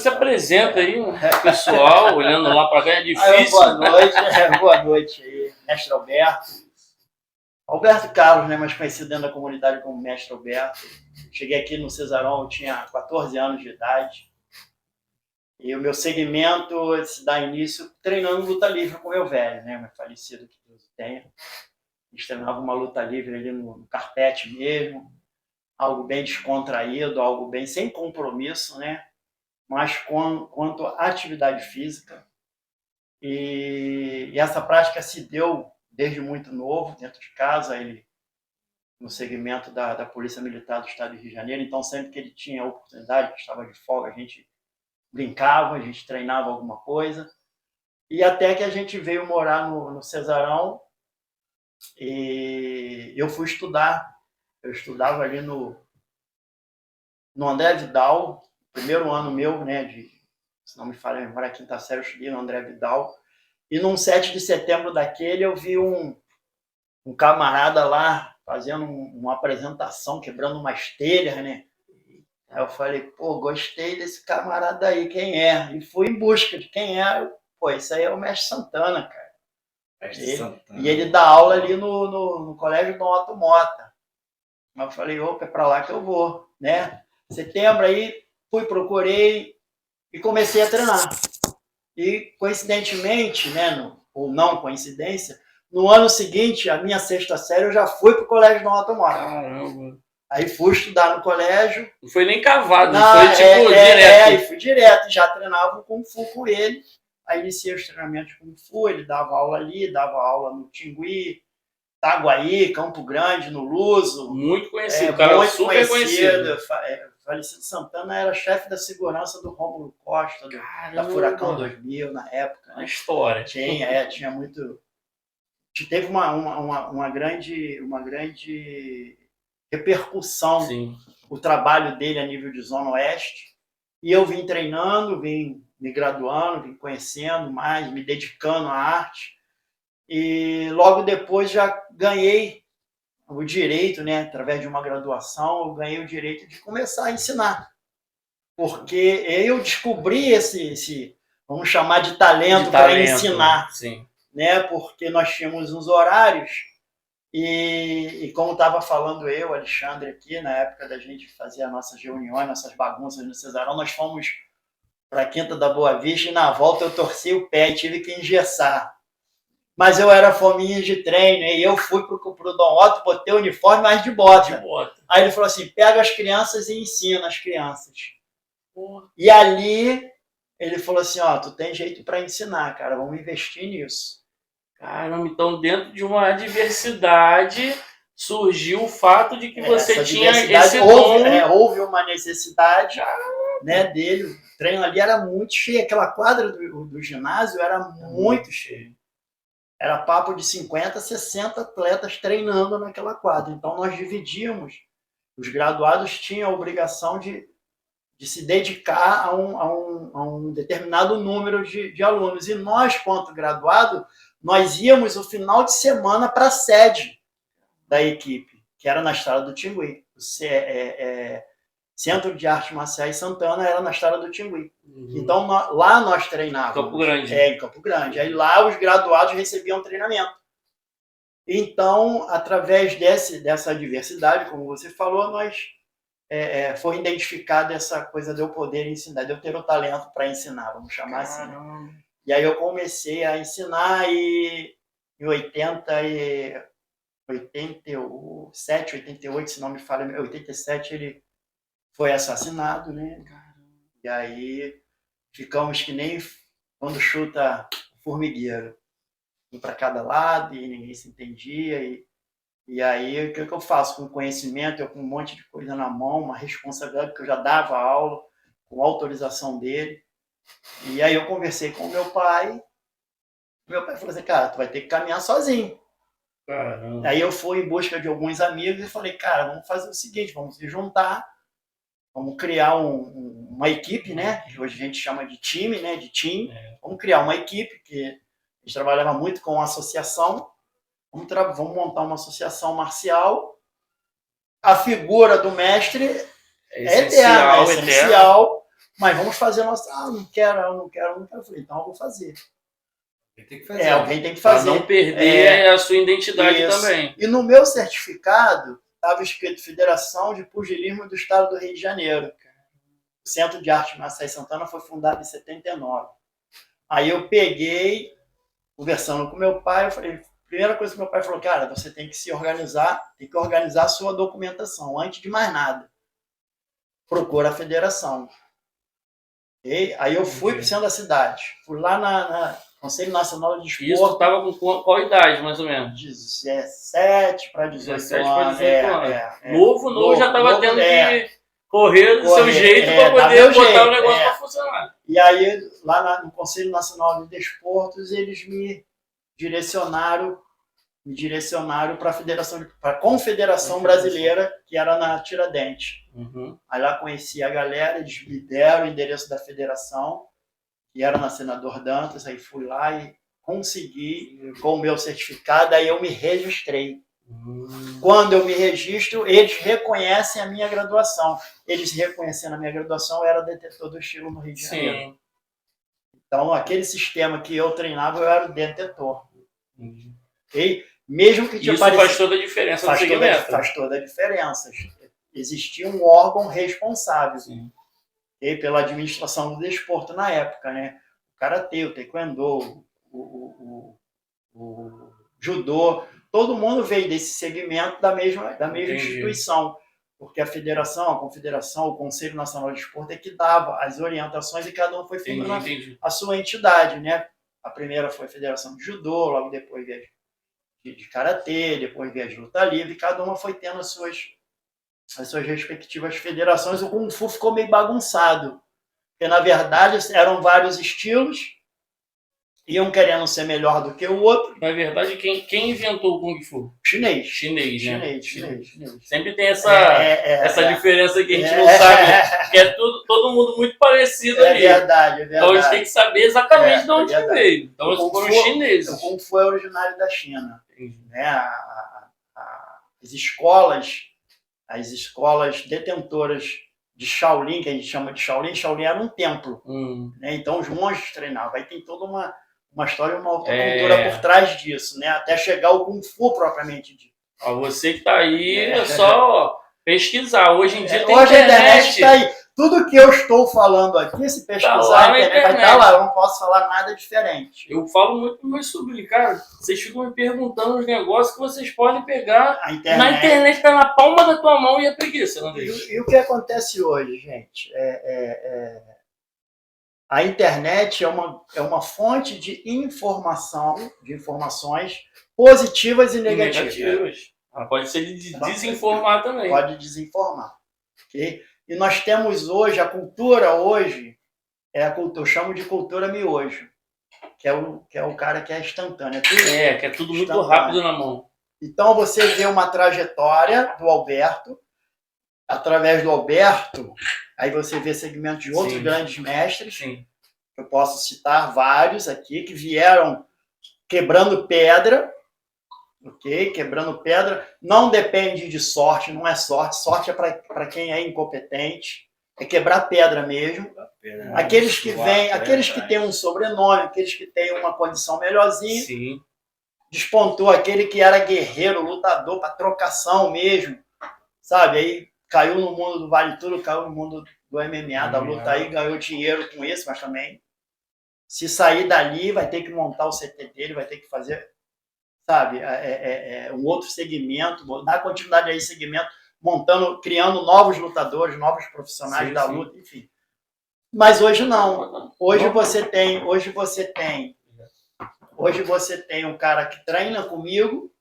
se apresenta aí, pessoal, olhando lá para cá, é difícil. Boa noite aí, mestre Alberto Carlos, né, mais conhecido dentro da comunidade como mestre Alberto. Cheguei aqui no Cesarão, eu tinha 14 anos de idade. E o meu segmento se dá início treinando luta livre com o meu velho, né, meu falecido, que Deus o tenha. A gente treinava uma luta livre ali no carpete mesmo, algo bem descontraído, algo bem sem compromisso, né? Mas quanto à atividade física. E essa prática se deu desde muito novo, dentro de casa, ele no segmento da Polícia Militar do Estado do Rio de Janeiro. Então, sempre que ele tinha a oportunidade, que estava de folga, a gente brincava, a gente treinava alguma coisa. E até que a gente veio morar no Cesarão, e eu fui estudar. Eu estudava ali no André Vidal, primeiro ano meu, né, se não me falha a memória, quinta série, eu estudei no André Vidal. E num 7 de setembro daquele, eu vi um camarada lá fazendo uma apresentação, quebrando umas telhas, né? Aí eu falei, pô, gostei desse camarada aí, quem é? E fui em busca de quem é. Pô, isso aí é o Mestre Santana, cara. E ele dá aula ali no Colégio Dom Otto Mota. Aí eu falei, opa, é pra lá que eu vou, né? Setembro aí, procurei e comecei a treinar. E, coincidentemente, né, ou não coincidência, no ano seguinte, a minha sexta série, eu já fui pro Colégio Dom Otto Mota. Caramba! Aí fui estudar no colégio. Não foi nem cavado, não foi tipo direto. Aí fui direto, já treinava o Kung Fu com ele. Aí iniciei os treinamentos de Kung Fu, ele dava aula ali, dava aula no Tingui, Itaguaí, Campo Grande, no Luso. Muito conhecido, cara, muito super conhecido. Falecido Santana era chefe da segurança do Rômulo Costa, da Furacão 2000, na época. Uma história. Tinha muito... Teve uma grande repercussão. Sim. O trabalho dele a nível de Zona Oeste. E eu vim treinando, vim me graduando, vim conhecendo mais, me dedicando à arte. E logo depois já ganhei o direito, né, através de uma graduação, eu ganhei o direito de começar a ensinar. Porque eu descobri esse vamos chamar de talento para ensinar. Sim. Né, porque nós tínhamos uns horários e como estava falando eu, Alexandre, aqui, na época da gente fazer as nossas reuniões, nossas bagunças no Cesarão, nós fomos para a Quinta da Boa Vista e na volta eu torci o pé e tive que engessar. Mas eu era fominha de treino e eu fui pro Dom Otto, botei o uniforme, mas de bota. Aí ele falou assim, pega as crianças e ensina as crianças. E ali ele falou assim, ó, tu tem jeito para ensinar, cara, vamos investir nisso. Caramba, então dentro de uma adversidade surgiu o fato de que você tinha esse dom. Houve uma necessidade, né, dele. O treino ali era muito cheio, aquela quadra do ginásio era muito cheia. Era papo de 50, 60 atletas treinando naquela quadra. Então nós dividíamos. Os graduados tinham a obrigação de se dedicar a um determinado número de alunos. E nós, quanto graduado, nós íamos o final de semana para a sede da equipe, que era na Estrada do Tingui. O Centro de Artes Marciais Santana era na Estrada do Tingui. Então, lá nós treinávamos. Campo Grande. Em Campo Grande. Aí lá os graduados recebiam treinamento. Então, através dessa diversidade, como você falou, foi identificada essa coisa de eu poder ensinar, de eu ter o talento para ensinar, vamos chamar assim. E aí eu comecei a ensinar e em 87, 88, se não me falha, em 87 ele foi assassinado, né? E aí ficamos que nem quando chuta formigueiro, um para cada lado e ninguém se entendia. E aí o que eu faço com conhecimento, eu com um monte de coisa na mão, uma responsabilidade, porque eu já dava aula com autorização dele. E aí eu conversei com o meu pai falou assim, cara, tu vai ter que caminhar sozinho. Caramba. Aí eu fui em busca de alguns amigos e falei, cara, vamos fazer o seguinte, vamos se juntar, vamos criar uma equipe, né, que hoje a gente chama de time, né, vamos criar uma equipe, que a gente trabalhava muito com associação, vamos montar uma associação marcial, a figura do mestre é essencial, mas vamos fazer nossa... não quero. Eu falei, então eu vou fazer. Alguém tem que fazer. Alguém tem que fazer. Pra não perder a sua identidade também. E no meu certificado estava escrito Federação de Pugilismo do Estado do Rio de Janeiro. O Centro de Arte Marciais Santana foi fundado em 79. Aí eu peguei, conversando com meu pai, eu falei, primeira coisa que meu pai falou, cara, você tem que se organizar, tem que organizar a sua documentação, antes de mais nada. Procura a federação. E aí eu fui para o centro da cidade, fui lá na Conselho Nacional de Desporto. Isso estava com qual idade, mais ou menos? 17 para 18 anos. Novo, já estava tendo que correr do seu jeito para poder botar o negócio para funcionar. E aí, lá no Conselho Nacional de Desportos, eles me direcionaram para a Confederação Brasileira, que era na Tiradentes. Uhum. Aí lá conheci a galera, eles me deram o endereço da federação, que era na Senador Dantas, aí fui lá e consegui com o meu certificado, aí eu me registrei. Quando eu me registro, eles reconhecem a minha graduação. Eles reconhecendo a minha graduação, eu era detetor do estilo no Rio de Janeiro. Sim. Então, aquele sistema que eu treinava, eu era o detetor. Okay? Mesmo que isso faz toda a diferença no segmento. Faz toda a diferença. Existia um órgão responsável pela administração do desporto na época, né? O karatê, o taekwondo, o judô, todo mundo veio desse segmento da mesma instituição, porque a federação, a confederação, o Conselho Nacional de Desporto é que dava as orientações e cada um foi fundando a sua entidade, né? A primeira foi a Federação de Judô, logo depois de karatê, depois veio de luta livre, e cada uma foi tendo as suas respectivas federações. O Kung Fu ficou meio bagunçado, porque na verdade eram vários estilos, iam querendo ser melhor do que o outro. Na verdade, quem inventou o Kung Fu? Chinês, né? Chinês. Sempre tem essa diferença que a gente não sabe, que é todo mundo muito parecido ali. Verdade. Então a gente tem que saber exatamente de onde veio. Então eles foram chineses. O Kung Fu é originário da China. Né? As escolas detentoras de Shaolin, que a gente chama de Shaolin era um templo. Né? Então os monges treinavam. Aí tem toda uma história, uma outra cultura por trás disso, né? Até chegar ao Kung Fu propriamente dito. Você que está aí, é só pesquisar. Hoje em dia tem hoje internet. A internet está aí. Tudo que eu estou falando aqui, se pesquisar, a internet vai estar lá. Eu não posso falar nada diferente. Eu falo muito para meus sobrinhos, cara. Vocês ficam me perguntando os negócios que vocês podem pegar na internet, tá na palma da tua mão e a preguiça, não deixa. E o que acontece hoje, gente? A internet é uma fonte de informações positivas e negativas. Ela pode ser de desinformar também. Pode desinformar. Okay? E nós temos hoje, a cultura hoje, eu chamo de cultura miojo, que é o cara que é instantâneo. Que é tudo muito rápido na mão. Então você vê uma trajetória do Alberto, através do Alberto, aí você vê segmentos de outros grandes mestres. Sim. Eu posso citar vários aqui que vieram quebrando pedra, ok? Quebrando pedra. Não depende de sorte, não é sorte. Sorte é para quem é incompetente. É quebrar pedra mesmo. Aqueles que vêm, aqueles que têm um sobrenome, aqueles que têm uma condição melhorzinha. Sim. Despontou aquele que era guerreiro, lutador, para trocação mesmo. Sabe? Aí caiu no mundo do Vale Tudo, caiu no mundo do MMA, da luta aí, ganhou dinheiro com isso, mas também, se sair dali, vai ter que montar o CT dele, vai ter que fazer, sabe, um outro segmento, dar continuidade a esse segmento, criando novos lutadores, novos profissionais da luta, enfim. Mas hoje não. Hoje você tem um cara que treina comigo,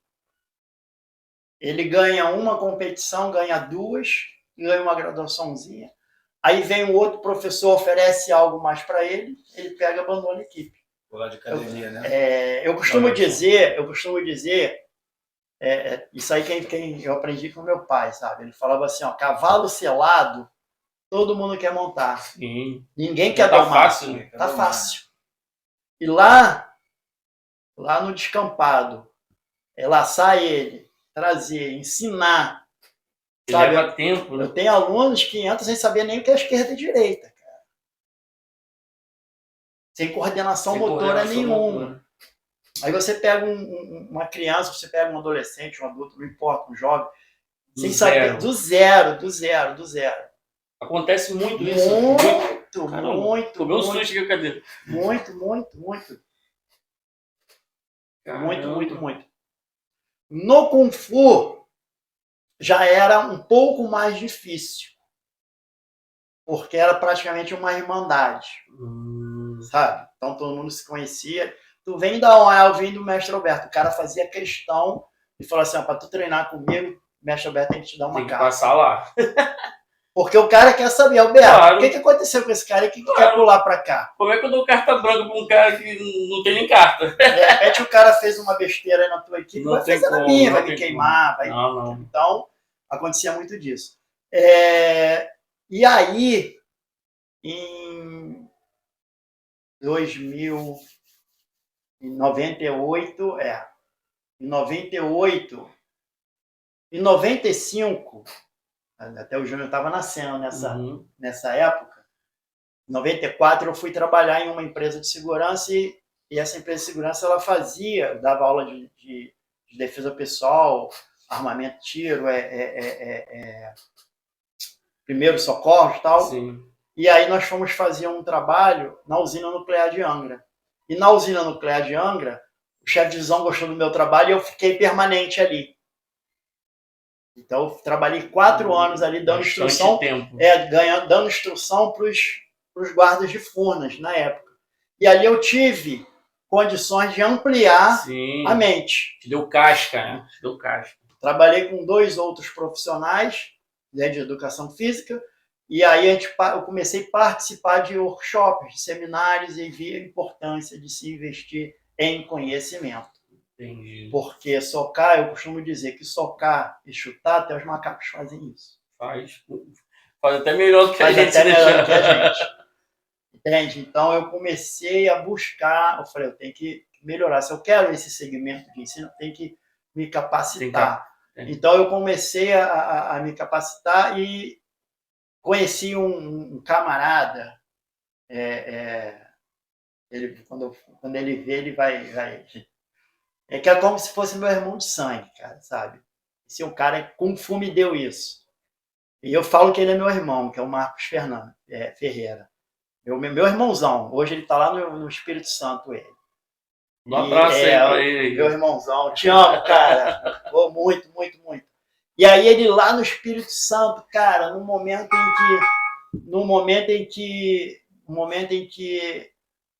ele ganha uma competição, ganha duas, ganha uma graduaçãozinha. Aí vem um outro professor, oferece algo mais para ele pega e abandona a equipe. Lá de academia, né? Eu costumo dizer, isso aí quem eu aprendi com meu pai, sabe? Ele falava assim, ó, cavalo selado, todo mundo quer montar. Sim. Ninguém quer dar fácil, né? Tá fácil. E lá no descampado, laçar ele, trazer, ensinar. Sabe? Leva tempo, né? Eu tenho alunos que entram sem saber nem o que é esquerda e direita, cara. sem coordenação motora nenhuma. Aí você pega uma criança, você pega um adolescente, um adulto, não importa, um jovem, sem saber, do zero. Acontece muito isso. Muito. Tomei um susto aqui, cadê? Muito. Muito. No Kung Fu já era um pouco mais difícil, porque era praticamente uma irmandade, sabe? Então todo mundo se conhecia. Tu vem da onde? Eu vim do Mestre Alberto. O cara fazia questão e falou assim, para tu treinar comigo, o Mestre Alberto tem que te dar uma tem que carta. Passar lá. Porque o cara quer saber, Alberto, o que aconteceu com esse cara e que quer pular pra cá? Como é que eu dou carta branca pra um cara que não tem nem carta? De repente o cara fez uma besteira aí na tua equipe, vai fazer na minha, vai me queimar. Vai... Não. Então, acontecia muito disso. E aí, em 98, em 98, em 95, até o Júnior estava nascendo nessa época, em 94 eu fui trabalhar em uma empresa de segurança e essa empresa de segurança ela dava aula de defesa pessoal, armamento, tiro, primeiro socorro e tal. Sim. E aí nós fomos fazer um trabalho na usina nuclear de Angra. E na usina nuclear de Angra, o chefe de divisão gostou do meu trabalho e eu fiquei permanente ali. Então, eu trabalhei 4 anos ali dando instrução, dando instrução para os guardas de Furnas, na época. E ali eu tive condições de ampliar a mente. Te deu casca, né? Te deu casca. Trabalhei com 2 outros profissionais, né, de educação física, e aí eu comecei a participar de workshops, de seminários, e vi a importância de se investir em conhecimento. Entendi. Porque socar, eu costumo dizer que socar e chutar, até os macacos fazem isso. Faz até melhor do que a gente. Entende? Então eu comecei a buscar, eu falei, eu tenho que melhorar. Se eu quero esse segmento de ensino, eu tenho que me capacitar. Então eu comecei a me capacitar e conheci um camarada, quando ele vê, ele vai... que é como se fosse meu irmão de sangue, cara, sabe? Esse cara Kung Fu me deu isso. E eu falo que ele é meu irmão, que é o Marcos Ferreira. Meu irmãozão. Hoje ele tá lá no Espírito Santo, ele. Um abraço aí pra ele. Meu irmãozão. Te amo, cara. Muito. E aí ele lá no Espírito Santo, cara, no momento em que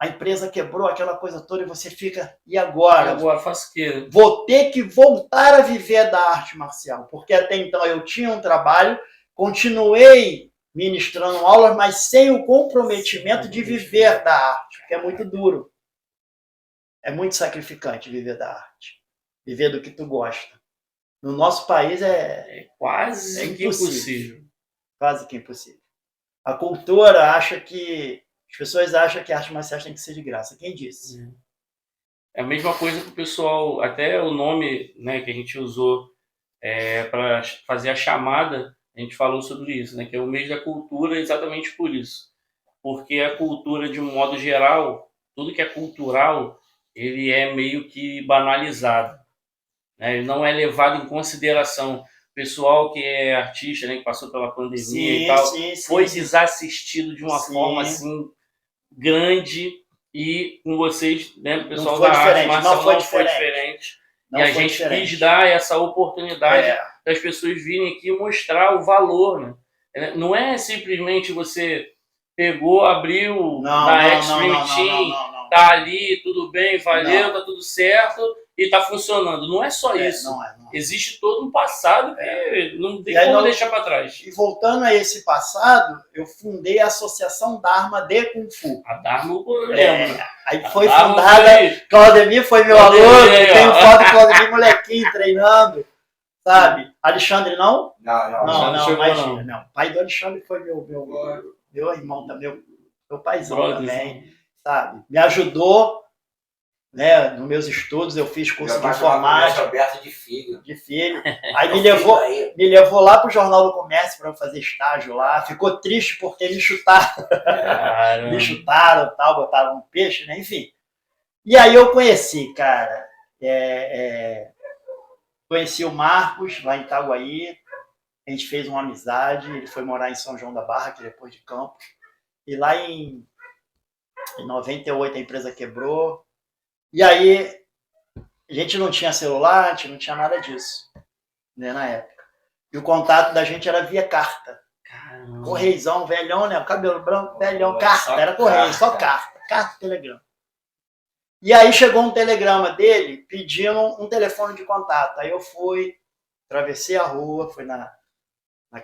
a empresa quebrou, aquela coisa toda, e você fica, e agora? Agora faço o quê? Vou ter que voltar a viver da arte marcial, porque até então eu tinha um trabalho, continuei ministrando aulas, mas sem o comprometimento de viver da arte, porque é muito duro. É muito sacrificante viver da arte, viver do que tu gosta. No nosso país quase que impossível. Quase que impossível. A cultura acha que... As pessoas acham que a arte marcial tem que ser de graça. Quem disse? É a mesma coisa que o pessoal... Até o nome, né, que a gente usou para fazer a chamada, a gente falou sobre isso, né, que é o mês da cultura exatamente por isso. Porque a cultura, de um modo geral, tudo que é cultural, ele é meio que banalizado. Ele não é levado em consideração. O pessoal que é artista, né, que passou pela pandemia e tal, foi desassistido de uma forma assim grande, e com vocês, né, o pessoal da arte marcial não foi diferente. E a gente quis dar essa oportunidade das pessoas virem aqui e mostrar o valor. Né? Não é simplesmente você pegou, abriu na Extreme Team, tá ali, tudo bem, valeu, tá tudo certo e tá funcionando. Não é só isso. Não. Existe todo um passado que não tem como deixar para trás. E voltando a esse passado, eu fundei a Associação Dharma de Kung Fu. A Dharma eu lembro. Aí foi fundada, Claudemir foi meu aluno, tenho foto do Claudemir molequinho treinando, sabe? Alexandre não? Não, imagina. Não. O pai do Alexandre foi meu irmão, meu paizão também, sabe? Me ajudou né? Nos meus estudos eu fiz curso de informática. Aberto de filho. De filho. Aí me levou lá pro Jornal do Comércio para eu fazer estágio lá. Ficou triste porque me chutaram. Me chutaram, tal, botaram um peixe, né? Enfim. E aí eu conheci, cara. Conheci o Marcos lá em Itaguaí. A gente fez uma amizade. Ele foi morar em São João da Barra, que depois de Campos. E lá em 98 a empresa quebrou. E aí a gente não tinha celular, a gente não tinha nada disso, né, na época. E o contato da gente era via carta. Caramba. Correizão, velhão, né? O cabelo branco, velhão, carta. Era correio, só carta. Carta, telegrama. E aí chegou um telegrama dele pedindo um telefone de contato. Aí eu fui, atravessei a rua, fui na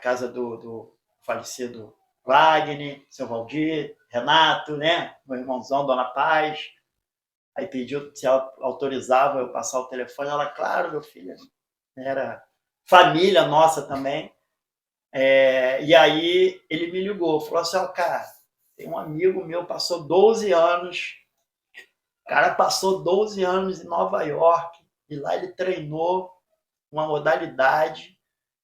casa do falecido Wagner, seu Valdir, Renato, né? Meu irmãozão, Dona Paz. Aí pediu se ela autorizava eu passar o telefone. Ela, claro, meu filho. Era família nossa também. E aí ele me ligou, falou assim, cara, tem um amigo meu, passou 12 anos. O cara passou 12 anos em Nova York. E lá ele treinou uma modalidade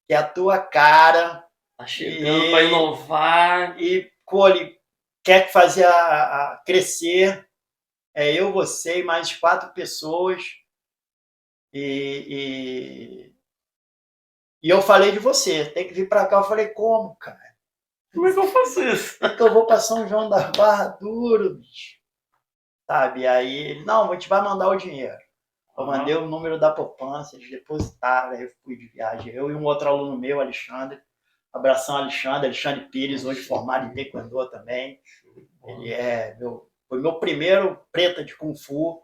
que é a tua cara. Tá chegando para inovar. E, pô, ele quer fazer crescer. Eu, você e mais 4 pessoas. E eu falei de você, tem que vir para cá. Eu falei, como, cara? Como é que eu faço isso? Como é que eu vou para São João da Barra duro, bicho? Sabe? Aí ele, não, a gente vai mandar o dinheiro. Eu mandei o número da poupança, eles depositaram, aí eu fui de viagem. Eu e um outro aluno meu, Alexandre. Abração, Alexandre Pires, hoje formado em Taekwondo também. Ele foi meu primeiro preta de Kung Fu,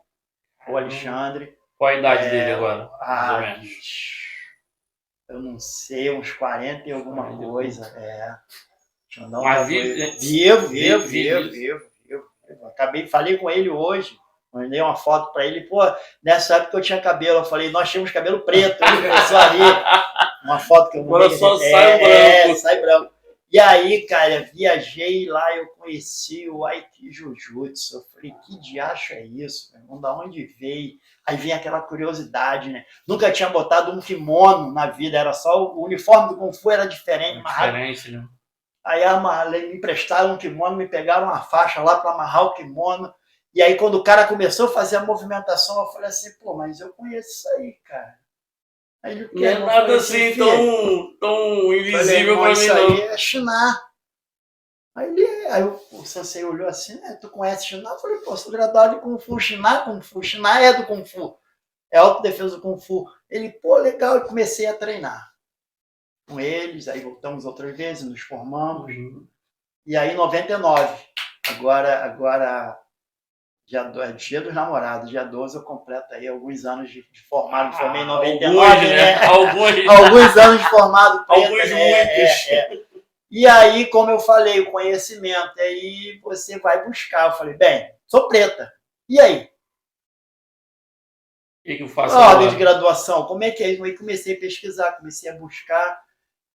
o Alexandre. Qual a idade dele agora? Eu não sei, uns 40 e alguma coisa. Mas vivo. Falei com ele hoje, mandei uma foto para ele. Pô, nessa época eu tinha cabelo. Eu falei, nós tínhamos cabelo preto. Ele começou a rir. Uma foto que eu mandei. Agora só sai branco. Sai branco. E aí, cara, viajei lá, eu conheci o Aiki Jujutsu. Eu falei, que diacho é isso, meu irmão? Da onde veio? Aí vem aquela curiosidade, né? Nunca tinha botado um kimono na vida, era só o uniforme do Kung Fu era diferente. Diferente, né? Aí me emprestaram um kimono, me pegaram uma faixa lá para amarrar o kimono. E aí, quando o cara começou a fazer a movimentação, eu falei assim, pô, mas eu conheço isso aí, cara. Aí ele, não é nada assim tão invisível para mim, isso aí é Shiná. Aí o sensei olhou assim, tu conhece Shiná? Eu falei, pô, sou graduado de Kung Fu, Shiná Kung Fu. Shiná é do Kung Fu, é autodefesa do Kung Fu. Ele, pô, legal, e comecei a treinar com eles, aí voltamos outras vezes, nos formamos. E aí, em 99, agora dia dos namorados, dia 12, eu completo aí alguns anos de formado. Formei em 99, né? Alguns anos de formado. Muitos. E aí, como eu falei, o conhecimento, aí você vai buscar. Eu falei, bem, sou preta. E aí? O que eu faço ordem de graduação, como é que é isso? Aí comecei a pesquisar, comecei a buscar.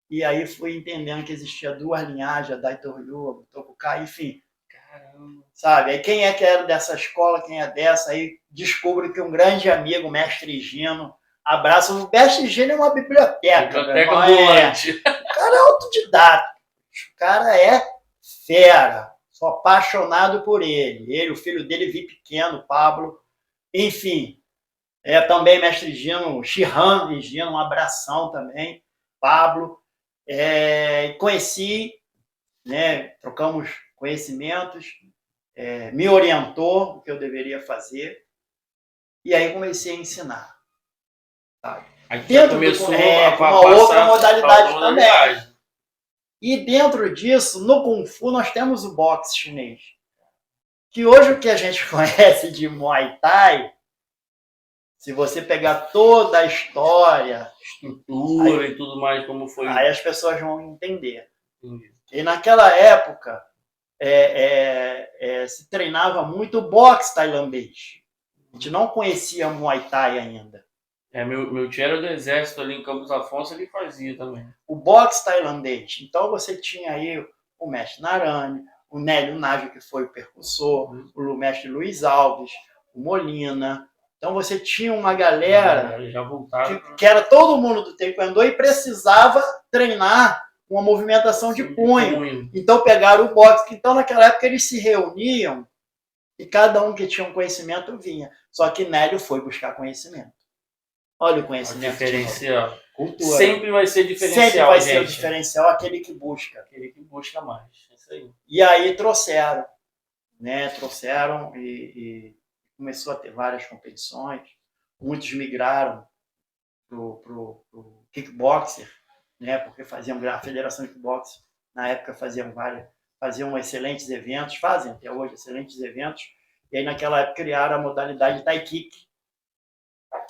E aí fui entendendo que existia 2 linhagens, a Daitoryu, a Butokukai, enfim. Caramba. Sabe? Aí quem é que era dessa escola, quem é dessa, aí descubro que um grande amigo, o mestre Gino, abraço. O mestre Gino é uma biblioteca. Biblioteca ambulante. O cara é autodidata. O cara é fera. Sou apaixonado por ele. O filho dele, vi pequeno, Pablo. Enfim. Também mestre Gino, Shihan e Gino, um abração também. Pablo. Conheci, né, trocamos conhecimentos, me orientou o que eu deveria fazer, e aí comecei a ensinar. Sabe? Aí dentro começou uma outra modalidade também. E dentro disso, no Kung Fu, nós temos o boxe chinês. Que hoje o que a gente conhece de Muay Thai, se você pegar toda a história, estrutura e tudo mais, como foi. Aí as pessoas vão entender. E naquela época, se treinava muito boxe tailandês. A gente não conhecia Muay Thai ainda. Meu tio era do exército ali em Campos Afonso, ele fazia também. O boxe tailandês. Então você tinha aí o mestre Narani, o Nélio Nage, que foi o percussor, o mestre Luiz Alves, o Molina. Então você tinha uma galera já que era todo mundo do taekwondo e precisava treinar uma movimentação de punho. Então pegaram o boxe. Então naquela época eles se reuniam e cada um que tinha um conhecimento vinha. Só que Nélio foi buscar conhecimento. Olha o conhecimento. Diferencial. Cultura. Sempre vai ser diferencial. Sempre vai ser o diferencial aquele que busca. Aquele que busca mais. Isso aí. E aí trouxeram, né? Trouxeram e começou a ter várias competições. Muitos migraram pro kickboxer, né? Porque faziam a Federação de Kickboxer na época faziam excelentes eventos, fazem até hoje excelentes eventos. E aí naquela época criaram a modalidade Thai Kick.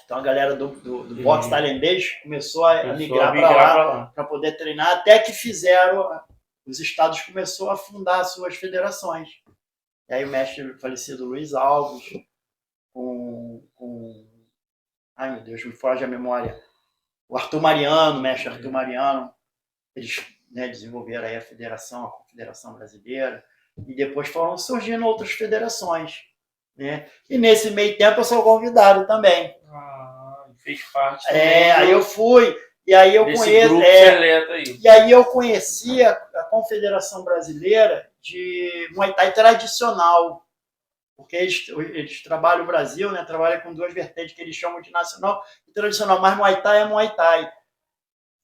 Então a galera do boxe tailandês começou a migrar para lá para poder treinar, até que os estados começaram a fundar as suas federações. E aí o mestre falecido Luiz Alves, ai meu Deus, me foge a memória, o Arthur Mariano, mestre Arthur Mariano, eles, né, desenvolveram aí a Confederação Brasileira, e depois foram surgindo outras federações. Né? E nesse meio tempo eu sou convidado também. Fez parte também. Aí eu fui, e aí eu conheço. E aí eu conheci a Confederação Brasileira de Muay Thai tradicional. Porque eles trabalham o Brasil, né? Trabalham com duas vertentes que eles chamam de nacional e tradicional, mas Muay Thai é Muay Thai.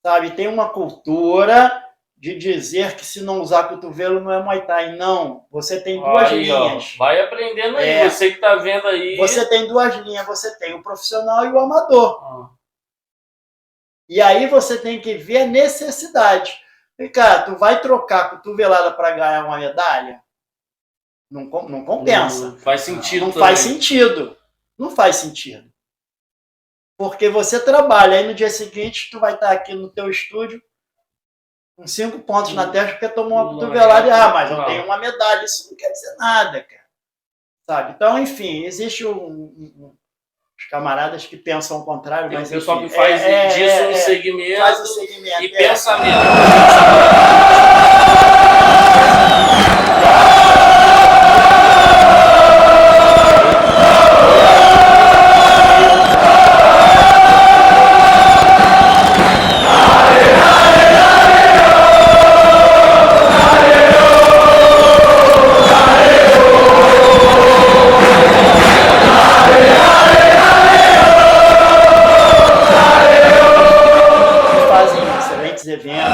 Sabe? Tem uma cultura de dizer que se não usar cotovelo não é Muay Thai. Não, você tem duas linhas. Ó, vai aprendendo aí, você que está vendo aí. Você tem duas linhas, você tem o profissional e o amador. E aí você tem que ver a necessidade. E, cara, tu vai trocar cotovelada para ganhar uma medalha? Não compensa. Não faz sentido. Não faz sentido. Não faz sentido. Porque você trabalha, aí no dia seguinte tu vai estar aqui no teu estúdio com 5 pontos na testa porque tomou uma cotovelada e mas eu tenho uma medalha. Isso não quer dizer nada, cara. Sabe? Então, enfim, existe os camaradas que pensam o contrário. Tem mas o pessoal que faz disso um segmento, faz o segmento e pensamento. Eventos.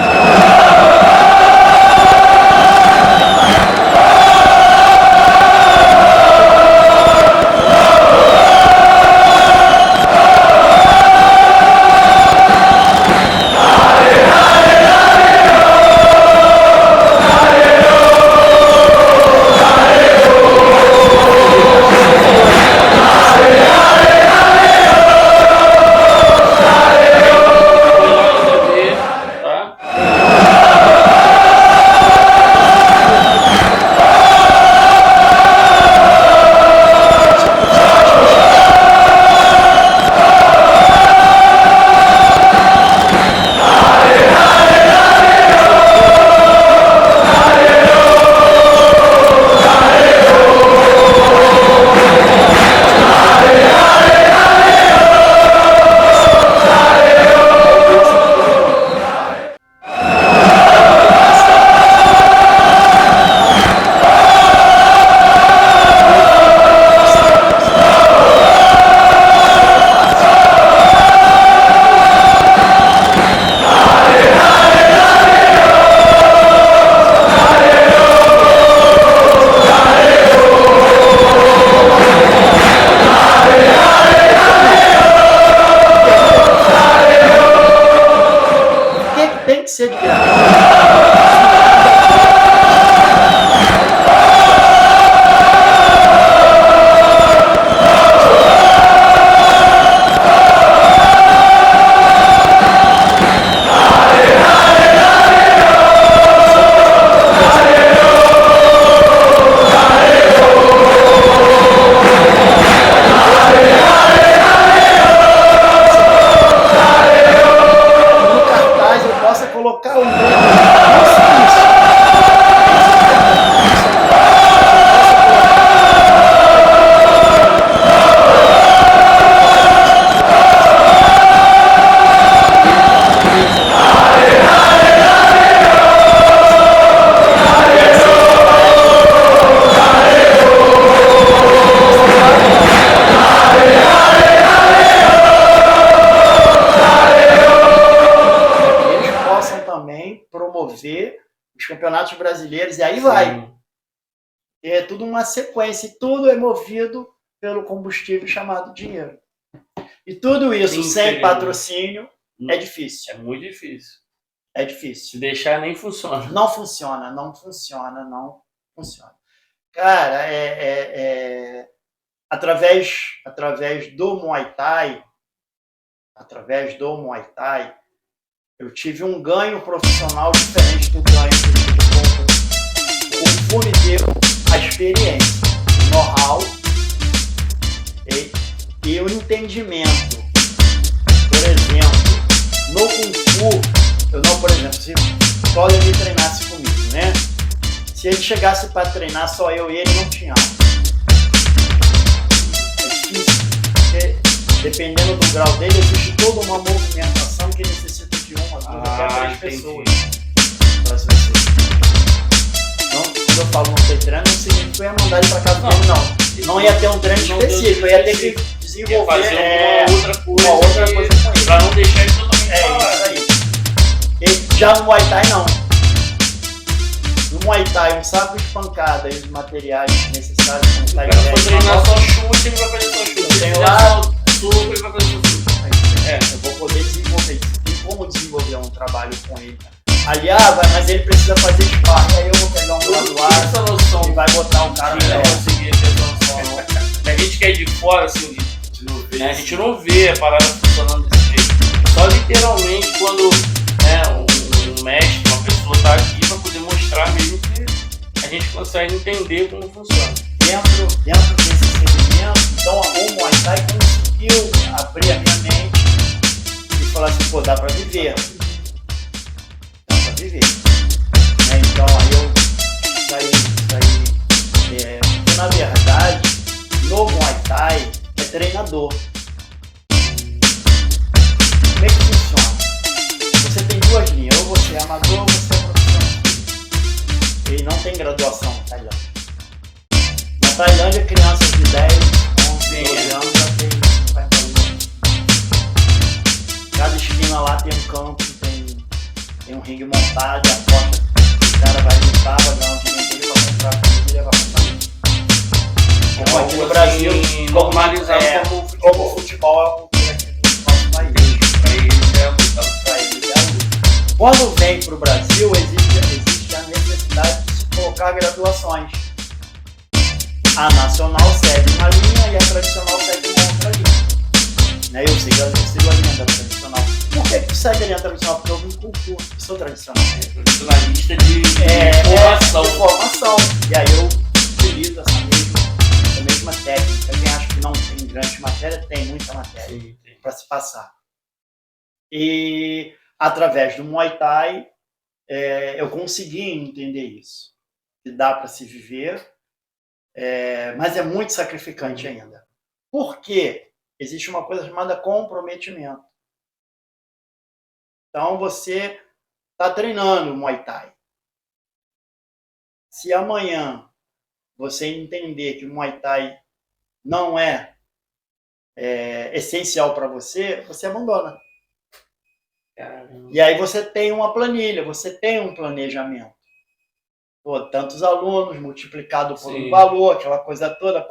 campeonatos brasileiros, e aí vai. É tudo uma sequência, e tudo é movido pelo combustível chamado dinheiro. E tudo isso sem patrocínio é difícil. É muito difícil. É difícil. Se deixar, nem funciona. Não funciona, não funciona, não funciona. Cara, através do Muay Thai, eu tive um ganho profissional diferente do ganho que eu tive com o Kung Fu. Me deu a experiência, o know-how e o entendimento. Por exemplo, no Kung Fu, eu não, por exemplo, se o Claudio treinasse comigo, né? Se ele chegasse para treinar só eu e ele, não tinha aula. É difícil, porque dependendo do grau dele, existe toda uma movimentação que necessita de uma, duas, até 3 pessoas. Não, quando eu falo não ter treino, não significa que eu ia mandar ele para casa dele, não. Não ia ter um treino específico, eu ia ter que desenvolver fazer uma outra coisa com ele. Para não deixar ele totalmente parado. Isso aí. E já no Muay Thai, não. No Muay Thai, um saco de pancada e os materiais necessários para o cara for treinar só chute, ele vai fazer só chute. Eu tenho lá suco, ele vai fazer só chute. Eu vou poder desenvolver isso. Tem como desenvolver um trabalho com ele. Aliás, mas ele precisa fazer sparring. Aí eu vou pegar um graduado e vai botar um cara no não conseguir ter essa noção, não. A gente que é de fora, assim, a gente não vê a parada funcionando desse jeito. Só literalmente quando um mestre, uma pessoa está aqui para poder mostrar mesmo que a gente consegue entender como funciona. Dentro desse segmento, então o Muay Thai conseguiu abrir a minha mente e falar assim, pô, dá para viver. Dá para viver. Então aí eu saí, porque na verdade, no Muay Thai é treinador. Como é que funciona? Você tem 2 linhas, ou você é amador ou você é profissional. E não tem graduação na Tailândia. Na Tailândia, crianças de 10, 11, 12 anos já tem 50 anos. Cada esquina lá tem um campo, tem um ringue montado, a aposta, o cara vai lutar, vai ganhar um dinheiro dele para comprar comida e levar para a família. Como aqui no Brasil, normalizado como o futebol é a cultura aqui do nosso país. Para eles é a luta. Quando vem para o Brasil, existe a necessidade de se colocar graduações. A nacional segue uma linha e a tradicional segue uma outra linha. Eu sigo a linha da tradicional. Por que tu segue a linha tradicional? Porque eu vim com cultura, eu sou tradicional. Tradicionalista de formação. E aí eu utilizo essa mesma técnica. Quem acha que não tem grande matéria, tem muita matéria para se passar. E através do Muay Thai, eu consegui entender isso. Que dá para se viver, mas é muito sacrificante ainda. Por quê? Existe uma coisa chamada comprometimento. Então você está treinando Muay Thai. Se amanhã você entender que o Muay Thai não é essencial para você, você abandona. Caramba. E aí você tem uma planilha, você tem um planejamento. Pô, tantos alunos multiplicado por um valor, aquela coisa toda,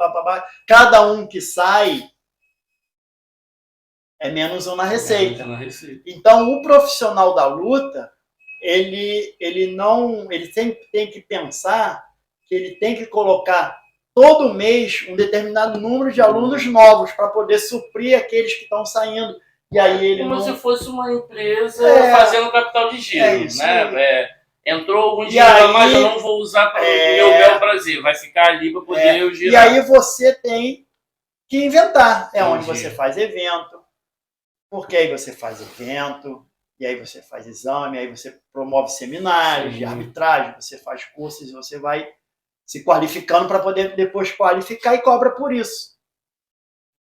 cada um que sai é menos um na receita. Então o profissional da luta, ele sempre tem que pensar que ele tem que colocar todo mês um determinado número de alunos novos para poder suprir aqueles que estão saindo. E aí ele como se fosse uma empresa fazendo capital de giro, né? Entrou algum dinheiro a mais, eu não vou usar para o meu bel prazer, vai ficar ali para poder eu girar. E aí você tem que inventar. Onde você faz evento, porque aí você faz evento, e aí você faz exame, aí você promove seminários de arbitragem, você faz cursos e você vai se qualificando para poder depois qualificar e cobra por isso.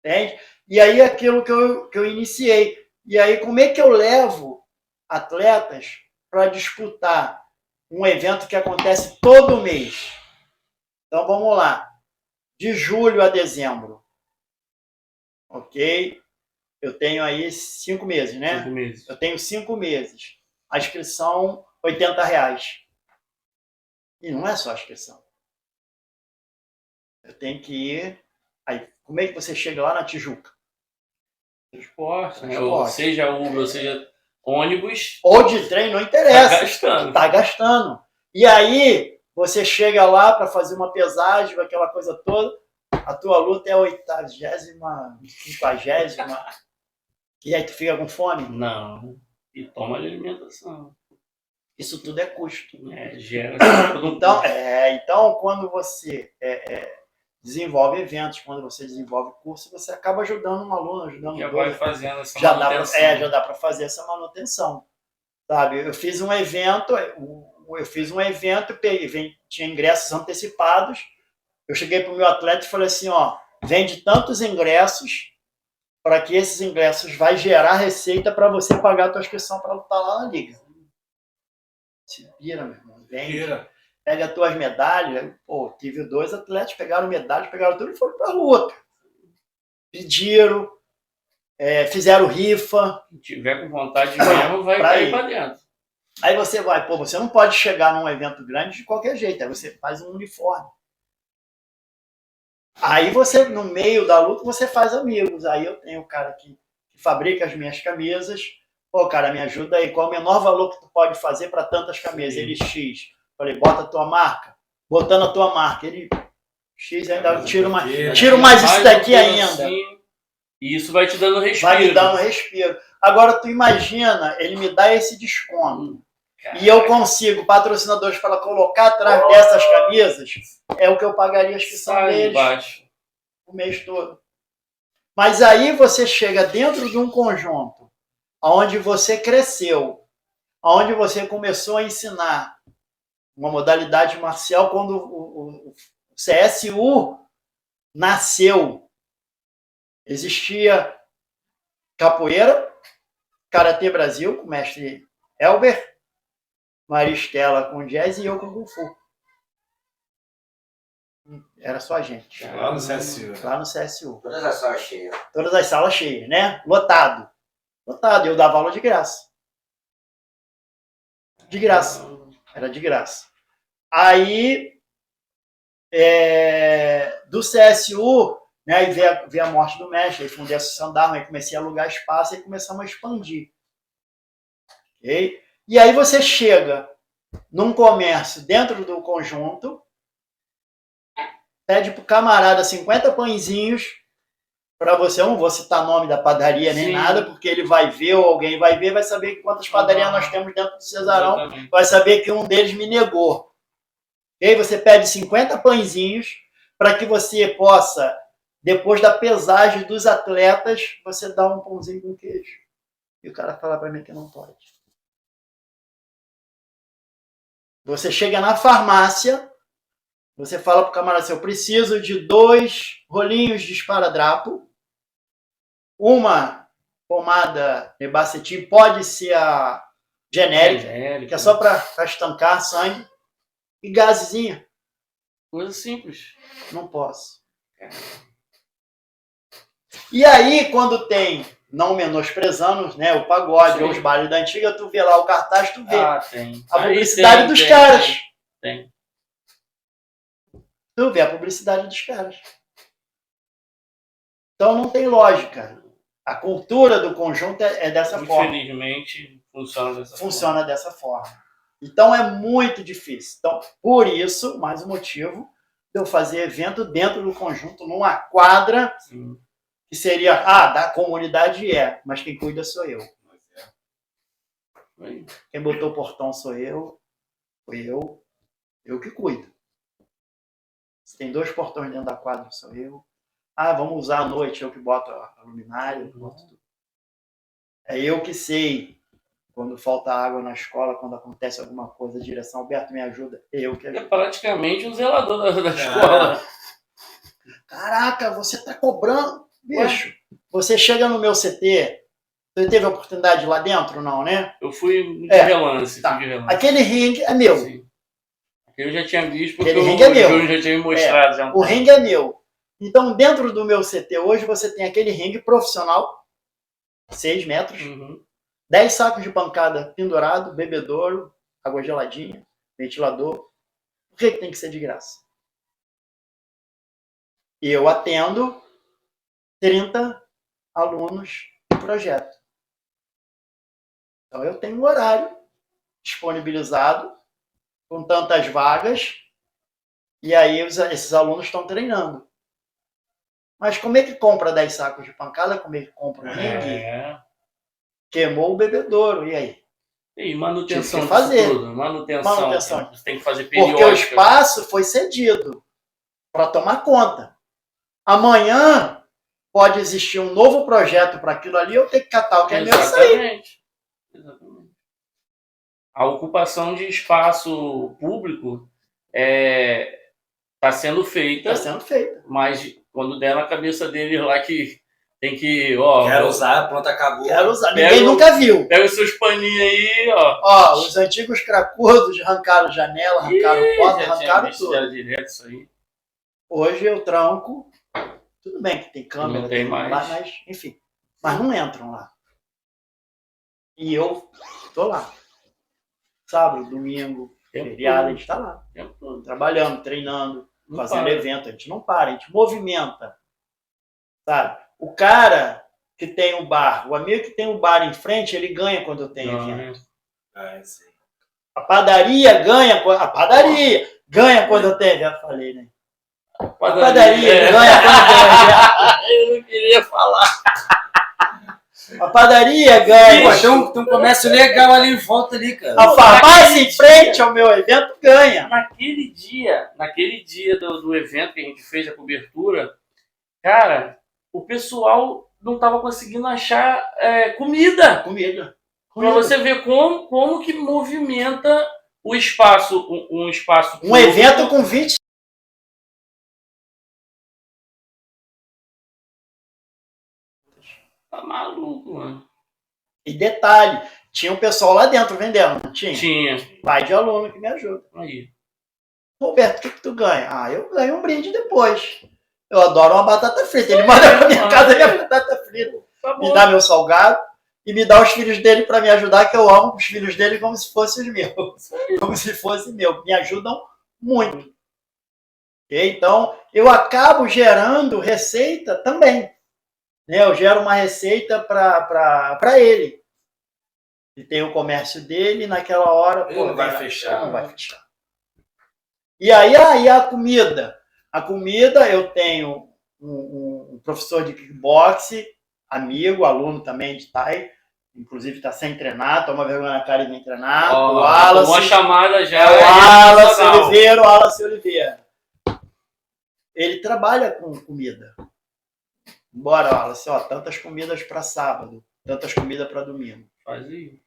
Entende? E aí aquilo que eu iniciei. E aí como é que eu levo atletas para disputar um evento que acontece todo mês? Então vamos lá. De julho a dezembro. Ok? Eu tenho aí 5 meses, né? 5 meses. Eu tenho 5 meses. A inscrição, R$80. E não é só a inscrição. Eu tenho que ir... Aí, como é que você chega lá na Tijuca? Transporte, né? Ou seja Uber, ou seja ônibus. Ou de trem, não interessa. Tá gastando. Tá gastando. E aí, você chega lá para fazer uma pesagem, aquela coisa toda, a tua luta é a 80ª, 50ª, e aí tu fica com fome? Não. E toma de alimentação. Isso tudo é custo. Gera. Então, quando você desenvolve eventos, quando você desenvolve curso, você acaba ajudando um aluno, ajudando já dois. Vai fazendo essa manutenção. Já dá para fazer essa manutenção. Sabe? Eu fiz um evento, tinha ingressos antecipados. Eu cheguei para o meu atleta e falei assim, ó, vende tantos ingressos para que esses ingressos vai gerar receita para você pagar a tua inscrição para lutar lá na liga. Se vira, meu irmão. Vende. Pega as tuas medalhas. Pô, tive 2 atletas, pegaram medalhas, pegaram tudo e foram para a rua. Pediram, fizeram rifa. Se tiver com vontade mesmo, vai cair para dentro. Aí você vai, você não pode chegar num evento grande de qualquer jeito, aí você faz um uniforme. Aí você, no meio da luta, você faz amigos. Aí eu tenho o cara que fabrica as minhas camisas. Pô, cara, me ajuda aí. Qual é o menor valor que tu pode fazer para tantas camisas? Ele X. Falei, bota a tua marca. Botando a tua marca. Ele X ainda tiro mais isso daqui ainda. Assim, e isso vai te dando respiro. Vai me dando respiro. Agora, tu imagina, ele me dá esse desconto. E eu consigo patrocinadores para colocar atrás dessas camisas, é o que eu pagaria a inscrição deles o mês todo. Mas aí você chega dentro de um conjunto onde você cresceu, onde você começou a ensinar uma modalidade marcial quando o CSU nasceu. Existia capoeira, Karatê Brasil, com o mestre Elber, Maristela com jazz e eu com Kung Fu. Era só a gente. Lá no CSU. Lá no CSU. Todas as salas cheias. Todas as salas cheias, né? Lotado. Eu dava aula de graça. De graça. Era de graça. Aí, do CSU, né, aí veio a morte do mestre, aí fundei a Associação Dharma, aí comecei a alugar espaço e começamos a expandir. Okay? E aí você chega num comércio dentro do conjunto, pede pro camarada 50 pãezinhos para você, eu não vou citar nome da padaria nem nada, porque ele vai ver ou alguém vai ver, vai saber quantas padarias nós temos dentro do Cesarão, exatamente. Vai saber que um deles me negou. E aí você pede 50 pãezinhos para que você possa, depois da pesagem dos atletas, você dar um pãozinho com queijo. E o cara fala para mim que não pode. Você chega na farmácia, você fala para o camarada assim, eu preciso de 2 rolinhos de esparadrapo, uma pomada Nebacetin, pode ser a genérica, que é só para estancar sangue, e gazezinha. Coisa simples. Não posso. E aí, quando tem, não menosprezando, né, o pagode ou os bailes da antiga, tu vê lá o cartaz, tu vê a publicidade dos caras. Tem. Tu vê a publicidade dos caras. Então não tem lógica. A cultura do conjunto é dessa forma. Infelizmente, funciona dessa forma. Então é muito difícil. Então, por isso, mais um motivo de eu fazer evento dentro do conjunto, numa quadra, que seria, da comunidade mas quem cuida sou eu. Quem botou o portão sou eu, eu que cuido. Se tem 2 portões dentro da quadra, sou eu. Vamos usar à noite, eu que boto a luminária, eu boto tudo. É eu que sei quando falta água na escola, quando acontece alguma coisa, a direção, Alberto, me ajuda. Eu que ajudo. É praticamente um zelador da escola. Caraca, você tá cobrando. Bicho, você chega no meu CT, você teve a oportunidade lá dentro, não, né? Eu fui de relance. Tá. Aquele ringue é meu. Sim. Eu já tinha visto, porque aquele ringue é meu. Júnior já tinha me mostrado. O ringue é meu. Então, dentro do meu CT hoje, você tem aquele ringue profissional, 6 metros, 10 sacos de pancada pendurado, bebedouro, água geladinha, ventilador. que tem que ser de graça? E eu atendo 30 alunos de projeto. Então eu tenho um horário disponibilizado com tantas vagas e aí esses alunos estão treinando. Mas como é que compra 10 sacos de pancada? Como é que compra um ringue? Queimou o bebedouro, e aí? E manutenção que fazer. Disso tudo? Manutenção. Você tem que fazer periódica. Porque o espaço foi cedido para tomar conta. Amanhã pode existir um novo projeto para aquilo ali, eu tenho que catar o que é meu e sair. Exatamente. A ocupação de espaço público está sendo feita. Está sendo feita. Mas quando der na cabeça dele lá que tem que... Quero usar, pronto, acabou. Quero usar. Ninguém nunca viu. Pega os seus paninhos aí, ó. Os antigos cracudos arrancaram janela, arrancaram porta, arrancaram tudo. Direto isso aí. Hoje eu tranco. Tudo bem que tem câmera, não tem mais. Lá, mas enfim. Mas não entram lá. E eu tô lá. Sábado, domingo, feriado, a gente tá lá. Trabalhando, treinando, fazendo evento. A gente não para, a gente movimenta. Sabe? O cara que tem um bar, o amigo que tem um bar em frente, ele ganha quando eu tenho evento. Sim. A padaria ganha quando eu tenho evento. Falei, né? A padaria ganha quando tem evento. Eu não queria falar. A padaria ganha. Tem um comércio legal ali em volta ali, cara. A farmácia em frente ao meu evento ganha. Naquele dia do evento que a gente fez a cobertura, cara, o pessoal não estava conseguindo achar comida. Para você ver como que movimenta o espaço, um espaço público. Um evento com 20. Tá maluco, mano. E detalhe, tinha um pessoal lá dentro vendendo, não tinha? Tinha. Pai de aluno que me ajuda. Aí. Roberto, o que tu ganha? Eu ganho um brinde depois. Eu adoro uma batata frita. Ele manda pra minha casa minha batata frita. Tá, me dá meu salgado e me dá os filhos dele para me ajudar, que eu amo os filhos dele como se fossem os meus. Como se fosse meu. Me ajudam muito. Okay? Então, eu acabo gerando receita também. Eu gero uma receita para ele. Ele tem o comércio dele, naquela hora... Ele não vai fechar. Não vai fechar. E aí a comida. A comida, eu tenho um professor de kickboxing, amigo, aluno também de Thai, inclusive está sem treinar, toma vergonha na cara e vem treinar. O Wallace. Uma chamada já. O Wallace Oliveira. Ele trabalha com comida. Bora, Wallace, tantas comidas para sábado, tantas comidas para domingo. Faz isso.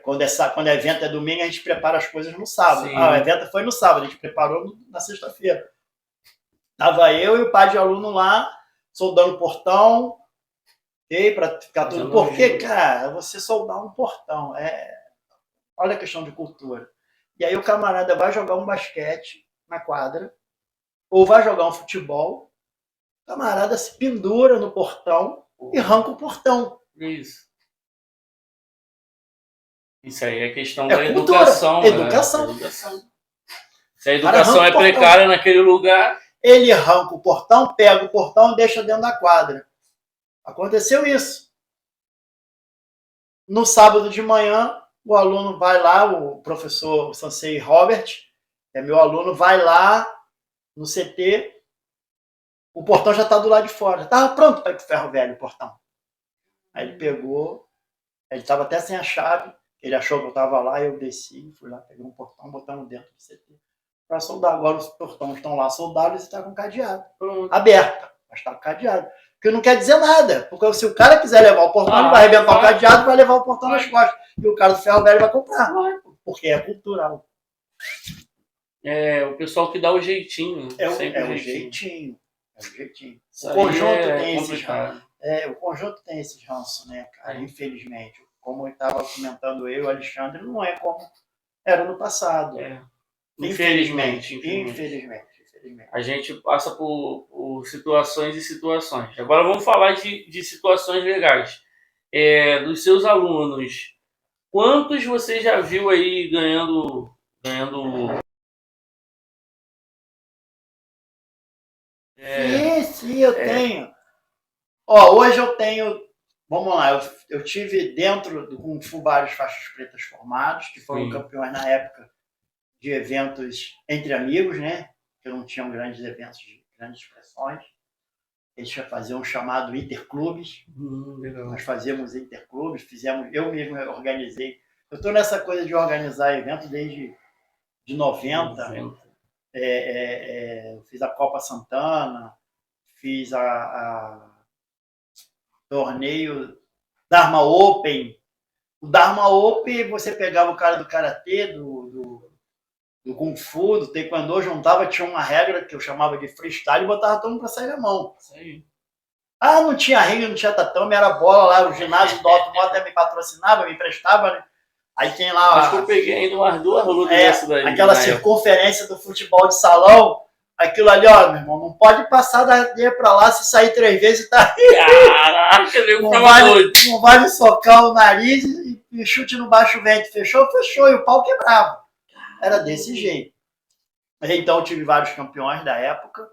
Quando o evento é domingo, a gente prepara as coisas no sábado. O evento foi no sábado, a gente preparou na sexta-feira. Tava eu e o pai de aluno lá, soldando o portão, para ficar tudo. Porque, cara, você soldar um portão, olha a questão de cultura. E aí o camarada vai jogar um basquete na quadra, ou vai jogar um futebol, o camarada se pendura no portão e arranca o portão. Isso aí é questão da cultura, educação. Educação. Né? Se a educação é precária naquele lugar... Ele arranca o portão, pega o portão e deixa dentro da quadra. Aconteceu isso. No sábado de manhã, o aluno vai lá, o professor Sensei Robert, é meu aluno, vai lá no CT, o portão já está do lado de fora. Já estava pronto para ir pro ferro velho o portão. Aí ele pegou, ele estava até sem a chave, ele achou que eu estava lá, eu desci, fui lá, peguei um portão, botamos dentro do CT. Para soldar. Agora os portões estão lá soldados e está com cadeado. Aberta, mas está com cadeado. Porque não quer dizer nada. Porque se o cara quiser levar o portão, ele vai arrebentar o cadeado e vai levar o portão nas costas. E o cara do ferro velho vai comprar. Porque é cultural. O pessoal que dá o jeitinho. É o jeitinho. O conjunto tem esse ranço. O conjunto tem esse ranço, né, cara? Infelizmente. Como eu estava comentando eu e o Alexandre, não é como era no passado. Infelizmente. A gente passa por situações e situações. Agora vamos falar de situações legais. Dos seus alunos, quantos você já viu aí ganhando Sim, eu tenho. Ó, hoje eu tenho. Vamos lá, eu tive dentro do Kung Fu vários faixas pretas formados, que foram campeões na época de eventos entre amigos, né? Que não tinham grandes eventos de grandes expressões. Eles faziam um chamado interclubes. Nós fazíamos interclubes, eu mesmo organizei. Eu estou nessa coisa de organizar eventos desde de 90. Eu fiz a Copa Santana, fiz a torneio Dharma Open. O Dharma Open, você pegava o cara do Karatê, do Kung Fu, do Taekwondo, juntava, tinha uma regra que eu chamava de freestyle e botava todo mundo pra sair na mão. Não tinha ringue, não tinha tatame, era bola lá, o ginásio do Alto Moto me patrocinava, me emprestava, né? Aí tem lá... Acho que eu peguei ainda umas 2 lutas dessa daí. Aquela circunferência do futebol de salão, aquilo ali, ó, meu irmão, não pode passar dali pra lá, se sair 3 vezes tá... Caraca, não vale socar o nariz e chute no baixo vento. Fechou, fechou, e o pau quebrava. Era desse jeito. Então, eu tive vários campeões da época.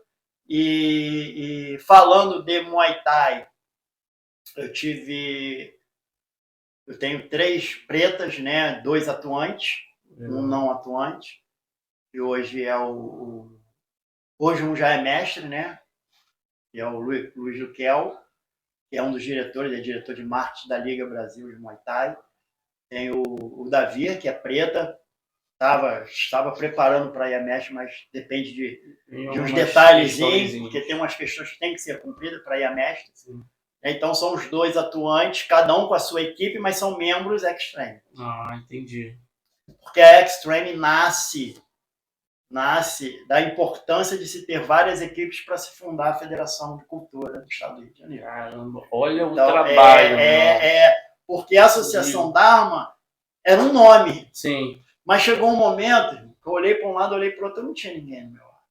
E falando de Muay Thai, eu tenho 3 pretas, né? 2 atuantes, um não atuante. E hoje hoje um já é mestre, né? Que é o Luiz Luquel, que é um dos diretores, é diretor de marketing da Liga Brasil de Muay Thai. Tem o Davi, que é preta, estava preparando para ir a mestre, mas depende de uns detalhezinhos, porque tem umas questões que têm que ser cumpridas para ir a mestre. Sim. Então são os 2 atuantes, cada um com a sua equipe, mas são membros Extreme. Entendi. Porque a Extreme nasce da importância de se ter várias equipes para se fundar a Federação de Cultura do Estado do Rio de Janeiro. Caramba, olha o trabalho. Porque a Associação Dharma era um nome. Sim. Mas chegou um momento que eu olhei para um lado, olhei para o outro, eu não tinha ninguém no meu lado.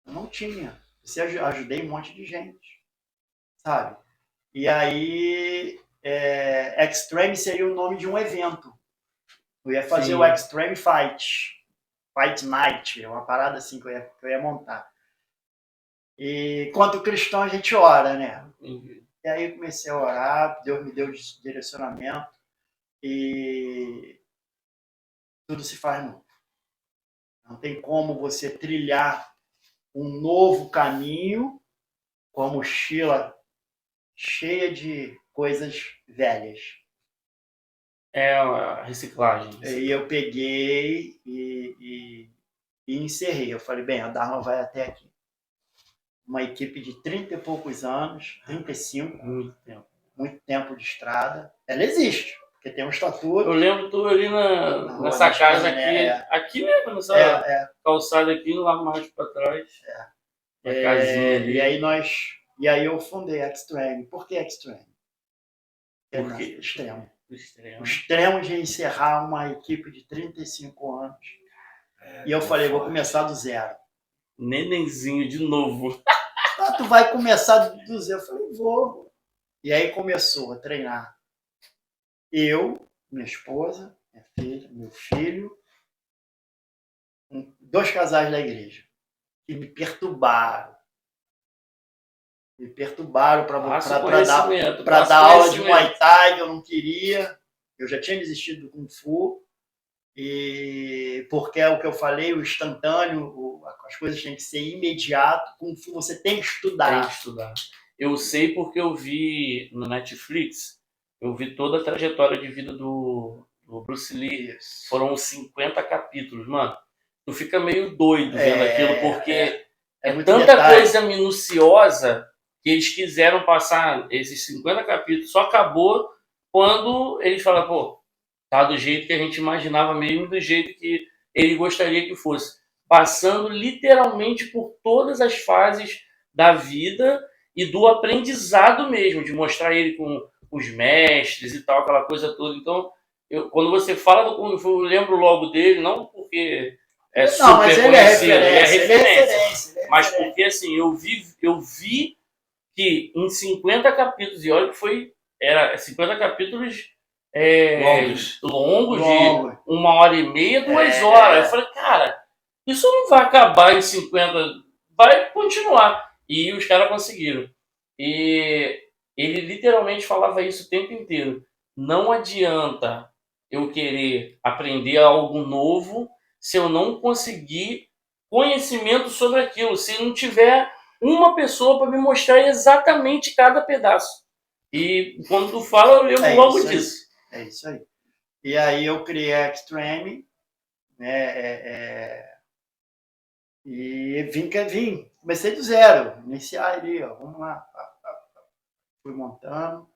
Eu não tinha. Eu ajudei um monte de gente, sabe? E aí, Extreme seria o nome de um evento. Eu ia fazer o Extreme Fight Night, uma parada assim que eu ia montar. E quanto cristão a gente ora, né? E aí eu comecei a orar, Deus me deu direcionamento e tudo se faz novo. Não tem como você trilhar um novo caminho com a mochila cheia de coisas velhas. É a reciclagem. E eu peguei e encerrei. Eu falei, bem, a Dharma vai até aqui. Uma equipe de 30 e poucos anos, 35. Muito tempo de estrada. Ela existe, porque tem um estatuto. Eu lembro tu ali nessa casa aqui. Aqui mesmo, nessa calçada aqui, lá mais para trás. Casinha ali. E aí eu fundei Extreme. Por que Extreme? Porque extremo. O extremo de encerrar uma equipe de 35 anos. E eu falei, vou começar do zero. Nenenzinho de novo. Tu vai começar do zero. Eu falei, vou. E aí começou a treinar. Eu, minha esposa, minha filha, meu filho, 2 casais da igreja que me perturbaram. Para dar aula de Muay Thai, que eu não queria. Eu já tinha desistido do Kung Fu. E porque é o que eu falei, o instantâneo, as coisas têm que ser imediato. Kung Fu você tem que estudar. Eu sei porque eu vi no Netflix, eu vi toda a trajetória de vida do Bruce Lee. Isso. Foram 50 capítulos, mano. Tu fica meio doido vendo aquilo, porque é tanta detalhe. Coisa minuciosa que eles quiseram passar esses 50 capítulos. Só acabou quando eles falaram, pô, tá do jeito que a gente imaginava mesmo, do jeito que ele gostaria que fosse. Passando literalmente por todas as fases da vida e do aprendizado mesmo, de mostrar ele com os mestres e tal, aquela coisa toda. Então, quando você fala do Kung Fu, eu lembro logo dele, não porque é super conhecido, ele é referência. Mas porque, assim, eu vi que em 50 capítulos, e olha que era 50 capítulos longos, de 1h30, 2 horas. Eu falei, cara, isso não vai acabar em 50, vai continuar. E os caras conseguiram. E ele literalmente falava isso o tempo inteiro. Não adianta eu querer aprender algo novo se eu não conseguir conhecimento sobre aquilo, se não tiver uma pessoa para me mostrar exatamente cada pedaço. E quando tu fala, eu lembro logo disso. É isso aí. E aí eu criei a Extreme, né? E vim. Comecei do zero, iniciar ali, ó. Vamos lá. Fui montando.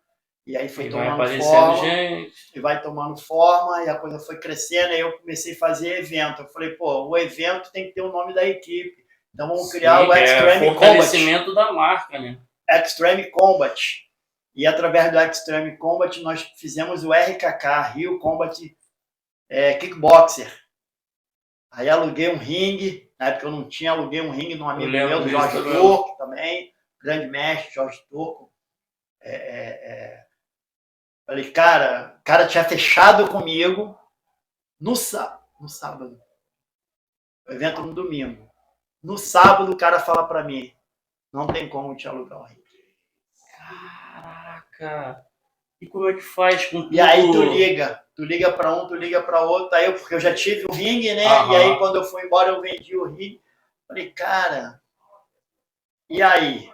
E aí foi tomando forma. Gente. E vai tomando forma, e a coisa foi crescendo, aí eu comecei a fazer evento. Eu falei, pô, o evento tem que ter o nome da equipe. Então vamos criar o Extreme Combat. Fortalecimento da marca, né? Extreme Combat. E através do Extreme Combat nós fizemos o RKK, Rio Combat Kickboxer. Aí aluguei um ringue, na época eu não tinha, aluguei um ringue de um amigo meu, do Jorge Turco também, grande mestre, Jorge Turco. Falei, cara, o cara tinha fechado comigo no sábado. O evento no domingo. No sábado o cara fala pra mim, não tem como te alugar o ringue. Caraca! E como é que faz com tudo? E aí tu liga pra um, tu liga pra outro, aí porque eu já tive o ringue, né? Aham. E aí quando eu fui embora eu vendi o ringue. Falei, cara, e aí?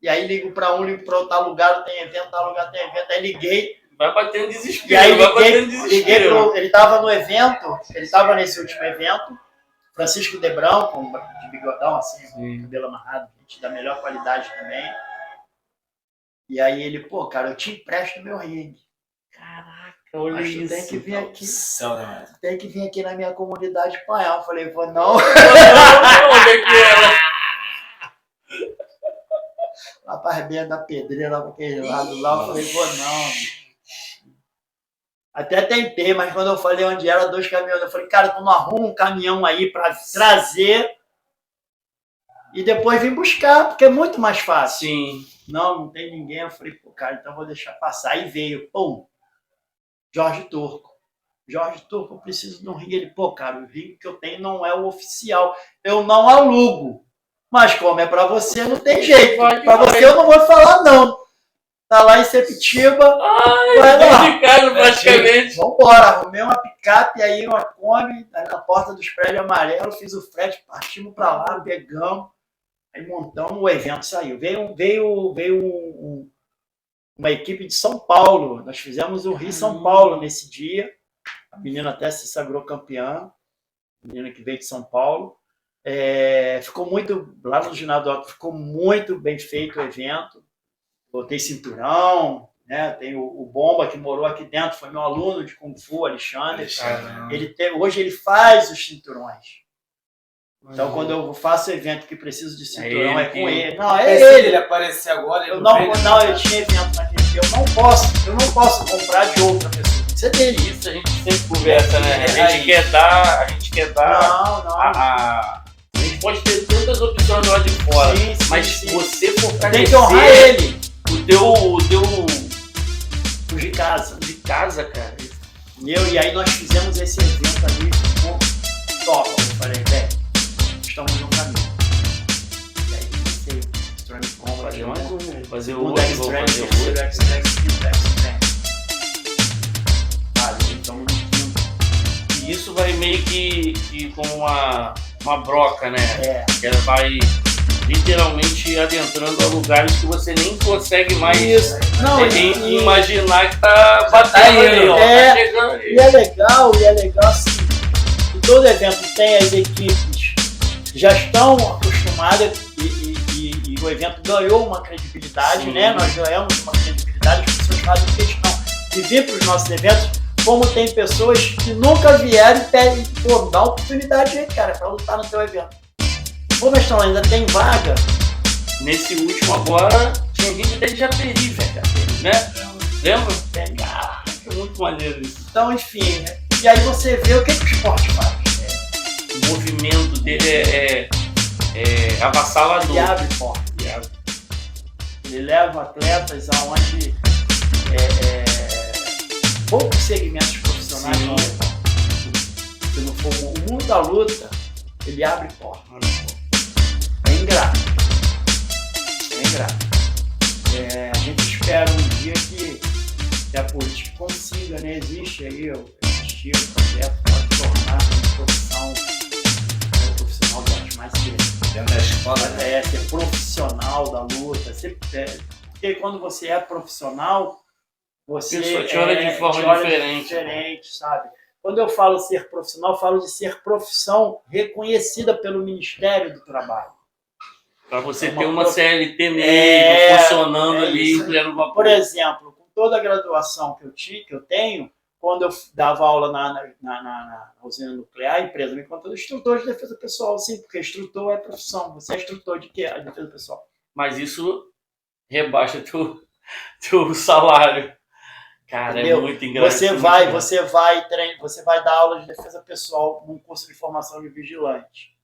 E aí ligo pra um, ligo pra outro, tá alugado, tem evento, tá alugado, tem evento. Aí liguei. Vai batendo desespero. E aí liguei ele tava no evento, ele tava nesse último evento, Francisco Debrão, de bigodão, assim, com cabelo amarrado, gente da melhor qualidade também. E aí ele, pô, cara, eu te empresto meu ringue. Caraca, olha mas isso. tu tem que vir aqui. Né? Tem que vir aqui na minha comunidade espanhol. Eu falei, vou não. Onde é que era? Lá pra Ribeira da Pedreira, lá pra aquele lado lá, eu falei, vou não. Até tentei, mas quando eu falei onde era, 2 caminhões, eu falei, cara, tu não arruma um caminhão aí pra trazer e depois vir buscar, porque é muito mais fácil. Sim. Não tem ninguém. Eu falei, pô, cara, então vou deixar passar. Aí veio, pum, Jorge Turco. Jorge Turco, eu preciso de um ringue. Ele, pô, cara, o ringue que eu tenho não é o oficial. Eu não alugo. Mas como é pra você, não tem jeito. Pra você eu não vou falar não. Tá lá em Sepitiba. Vai lá. De casa, praticamente. Vambora, arrumei uma picape aí, uma Kombi, aí na porta dos prédios amarelos, fiz o frete, partimos pra lá, pegamos. Aí montamos, o evento saiu. Veio uma equipe de São Paulo. Nós fizemos o Rio São Paulo nesse dia. A menina até se sagrou campeã. A menina que veio de São Paulo. Ficou muito, lá no ginásio do Alto, ficou muito bem feito o evento. Botei cinturão, né? Tem o Bomba que morou aqui dentro, foi meu aluno de Kung Fu, Alexandre. Hoje ele faz os cinturões. Então, quando eu faço evento que preciso de cinturão, é com ele. Não, é ele. Ele aparecer agora. Eu tinha evento naquele dia. Eu não posso comprar de outra pessoa. Tem que ser dele. Isso a gente sempre conversa, né? A gente quer dar. Não. A gente pode ter tantas opções lá de fora. Sim, mas se você for tem que honrar ele. O teu de casa. De casa, cara. E aí nós fizemos esse evento ali com top. Eu falei, velho, estamos no caminho. E aí comecei o Extreme Combat. Fazer o outro. Então, e isso vai meio que como uma broca, né? Que ela vai literalmente adentrando a lugares que você nem consegue mais imaginar que tá batendo aí, ó. Tá chegando aí. E é legal assim, que todo evento tem as equipes que já estão acostumadas e o evento ganhou uma credibilidade, né? Nós ganhamos uma credibilidade, as pessoas fazem questão de vir para os nossos eventos, como tem pessoas que nunca vieram e pedem, pô, dá uma oportunidade aí, cara, para lutar no teu evento. Pô, mestrão, ainda tem vaga? Nesse último agora, tinha gente até de Japeri, velho, né? Lembra? Caraca, é muito maneiro isso. Então, enfim, e aí você vê o que o esporte faz. O movimento dele é avassalador. E abre porta. Ele leva atletas aonde poucos segmentos profissionais vão levar. Se não for o mundo da luta, Ele abre porta. É ingrato. É ingrato. A gente espera um dia que a política consiga, né? Existe aí, existia o projeto pode tornar uma profissão, profissional de artes marciais. Dentro da escola, né? Ser profissional da luta. Porque quando você é profissional, você Pessoa te olha de forma diferente, sabe? Quando eu falo ser profissional, eu falo de ser profissão reconhecida pelo Ministério do Trabalho. Para você ter uma CLT mesmo, funcionando ali, em vapor. Por exemplo, com toda a graduação que eu tenho, quando eu dava aula na usina nuclear, a empresa me contou instrutor de defesa pessoal, sim, porque instrutor é profissão. Você é instrutor de quê? A defesa pessoal. Mas isso rebaixa teu salário. Cara, entendeu? É muito engraçado. Você vai dar aula de defesa pessoal num curso de formação de vigilante.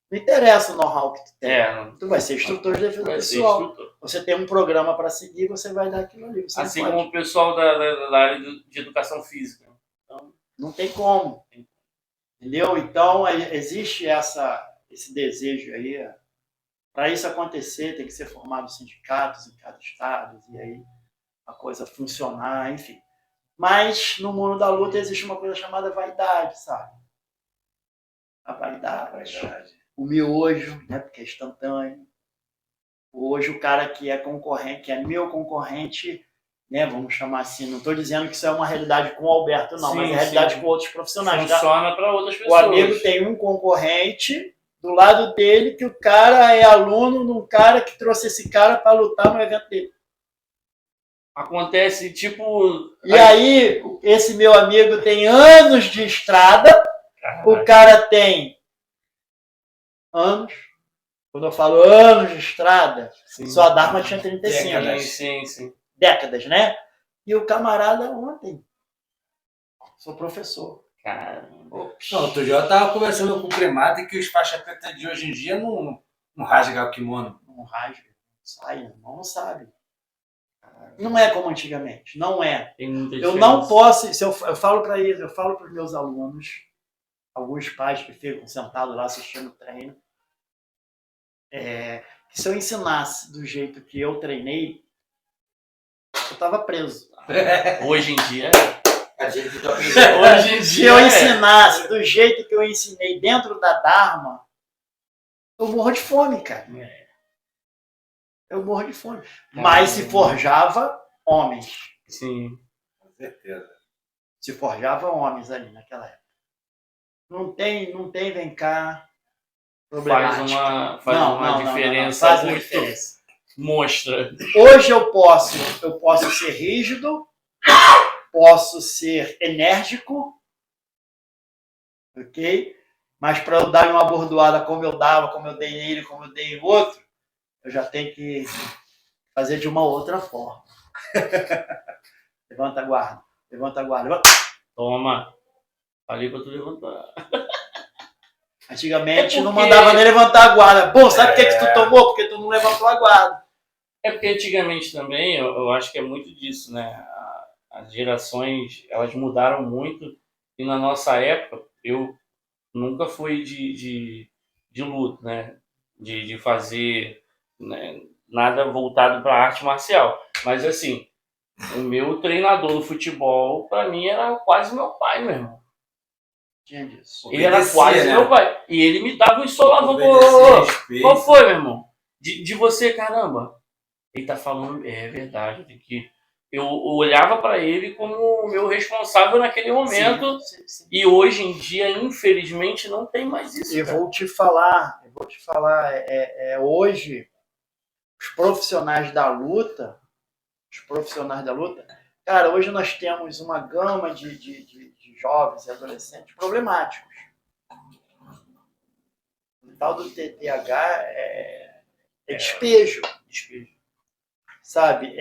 Não interessa o know-how que tu tem. Tu vai ser instrutor de defesa pessoal. Você tem um programa para seguir, você vai dar aquilo ali. Assim como o pessoal da área de educação física. Então, não tem como. Entendeu? Então, existe esse desejo aí. Para isso acontecer, tem que ser formado sindicatos em cada estado, e aí a coisa funcionar, enfim. Mas no mundo da luta existe uma coisa chamada vaidade, sabe? A vaidade. O miojo, né? Porque é instantâneo. Hoje o cara que é concorrente, que é meu concorrente, né? Vamos chamar assim, não estou dizendo que isso é uma realidade com o Alberto, não, mas é realidade com outros profissionais. Funciona para outras pessoas. O amigo tem um concorrente do lado dele que o cara é aluno de um cara que trouxe esse cara para lutar no evento dele. Acontece tipo... E aí, esse meu amigo tem anos de estrada, o cara tem anos, quando eu falo anos de estrada, só a Dharma tinha 35. Sim. Décadas, né? E o camarada ontem, sou professor. Caramba. Não, outro dia eu tava conversando com o Cremata que os faixa preta de hoje em dia não rasgam o kimono. Não rasga, sai, não sabe. Não é como antigamente, não é. Eu não posso, eu falo para eles, eu falo para os meus alunos, alguns pais que ficam sentados lá assistindo o treino, que se eu ensinasse do jeito que eu treinei, eu estava preso. Hoje em dia... Hoje em dia, se eu ensinasse do jeito que eu ensinei dentro da Dharma, eu morro de fome, cara. Eu morro de fome. Mas se forjava homens. Sim. Com certeza. Se forjava homens ali naquela época. Não tem, vem cá, problemática. Faz uma diferença. Faz uma diferença. Mostra. Hoje eu posso ser rígido, posso ser enérgico, ok? Mas para eu dar uma bordoada como eu dava, como eu dei nele, como eu dei em outro, eu já tenho que fazer de uma outra forma. Levanta a guarda. Toma. Falei para tu levantar. Antigamente não mandava nem levantar a guarda. Bom, sabe por que tu tomou? Porque tu não levantou a guarda. É porque antigamente também, eu acho que é muito disso, né? As gerações, elas mudaram muito. E na nossa época, eu nunca fui de luta, né? De fazer, né, nada voltado para arte marcial. Mas assim, o meu treinador no futebol, para mim, era quase meu pai, meu irmão. Tinha disso. Ele era quase meu pai. E ele me dava um solavão. Qual foi, meu irmão? De você, caramba. Ele tá falando, é verdade, que eu olhava para ele como o meu responsável naquele momento. Sim. E hoje em dia, infelizmente, não tem mais isso. Eu vou te falar, hoje, os profissionais da luta, cara, hoje nós temos uma gama de jovens e adolescentes problemáticos. O tal do TDAH é despejo. Sabe?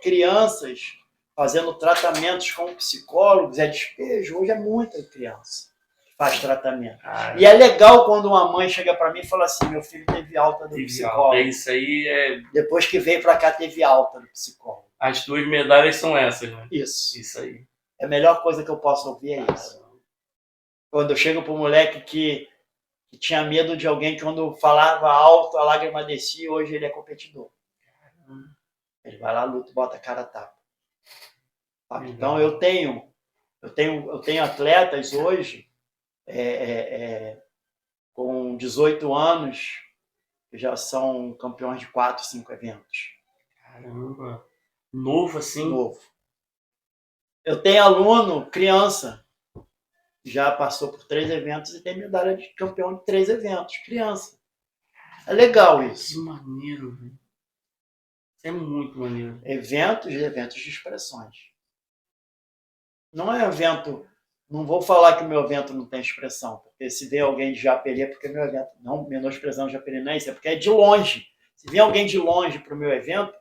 Crianças fazendo tratamentos com psicólogos, é despejo. Hoje é muita criança que faz tratamento. E é legal quando uma mãe chega para mim e fala assim, meu filho teve alta do psicólogo. Isso aí Depois que veio para cá, teve alta do psicólogo. As 2 medalhas são essas, né? Isso aí. A melhor coisa que eu posso ouvir é isso. Quando eu chego para um moleque que que tinha medo de alguém que quando falava alto, a lágrima descia, hoje ele é competidor. Ele vai lá, luta, bota a cara a tapa. Sabe? Então eu tenho atletas hoje com 18 anos que já são campeões de 4, 5 eventos. Caramba! Novo assim? Novo. Eu tenho aluno, criança, já passou por 3 eventos e tem medalha de campeão de 3 eventos. Criança. É legal isso. Que maneiro, velho. Isso é muito maneiro. Eventos de expressões. Não é evento... Não vou falar que o meu evento não tem expressão, porque se vê alguém de Japeri é porque meu evento... Não menosprezando Japeri, não é isso, é porque é de longe. Se vem alguém de longe para o meu evento,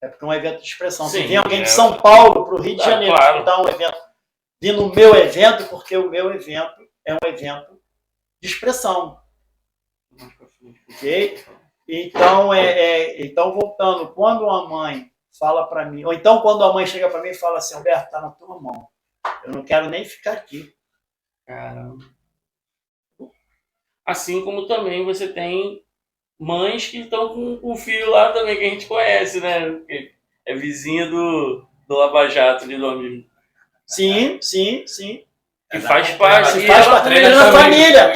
é porque é um evento de expressão. Sim, se vem alguém de São Paulo para o Rio de Janeiro disputar um evento, vir no meu evento, porque o meu evento é um evento de expressão. Ok? Então, então, voltando, quando a mãe fala para mim, ou então quando a mãe chega para mim e fala assim, Alberto, tá na tua mão. Eu não quero nem ficar aqui. Caramba. Assim como também você tem mães que estão com o filho lá também, que a gente conhece, né? Porque é vizinha do Lava Jato ali do amigo. Sim. Que faz parte. Treina na família.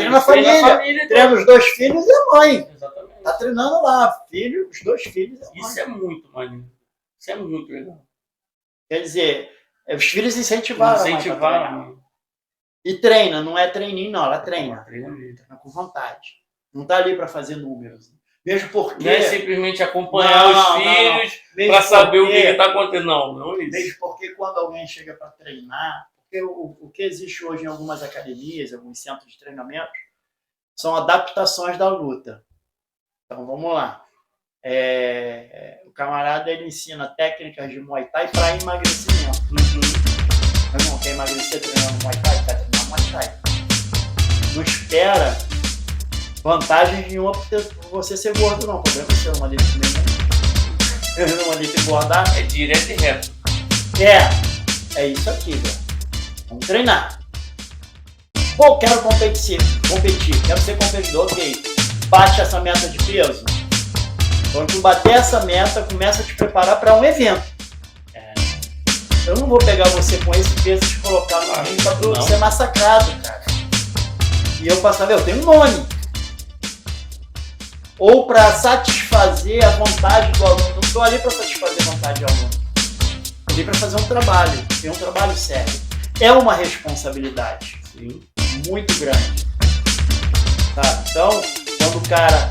Treina os 2 filhos e a mãe. Exatamente. Tá treinando lá, os 2 filhos e a mãe. Isso é muito maneiro. Isso é muito legal. Quer dizer, os filhos incentivaram. E treina, não é treininho, não. Ela treina. Treina com vontade. Não tá ali para fazer números. Mesmo porque... Não é simplesmente acompanhar os filhos para saber o que está acontecendo. Não é isso. Mesmo porque quando alguém chega para treinar, porque o que existe hoje em algumas academias, alguns centros de treinamento, são adaptações da luta. Então, vamos lá. O camarada, ele ensina técnicas de Muay Thai para emagrecimento. Mas não quer emagrecer treinando Muay Thai, quer treinar Muay Thai. Não espera vantagem nenhuma por você ser gordo, não. O problema é ser uma ali mesmo. Uma ali engordar. É direto e reto. É isso aqui, velho. Vamos treinar. Pô, quero competir. Quero ser competidor, ok. Bate essa meta de peso. Quando tu bater essa meta, começa a te preparar para um evento. Eu não vou pegar você com esse peso e te colocar no ringue para tu ser massacrado, cara. E eu passava, eu tenho um nome. Ou para satisfazer a vontade do aluno. Não estou ali para satisfazer a vontade do aluno. Estou ali para fazer um trabalho. Tem um trabalho sério. É uma responsabilidade. Sim. Muito grande. Tá? Então, quando o cara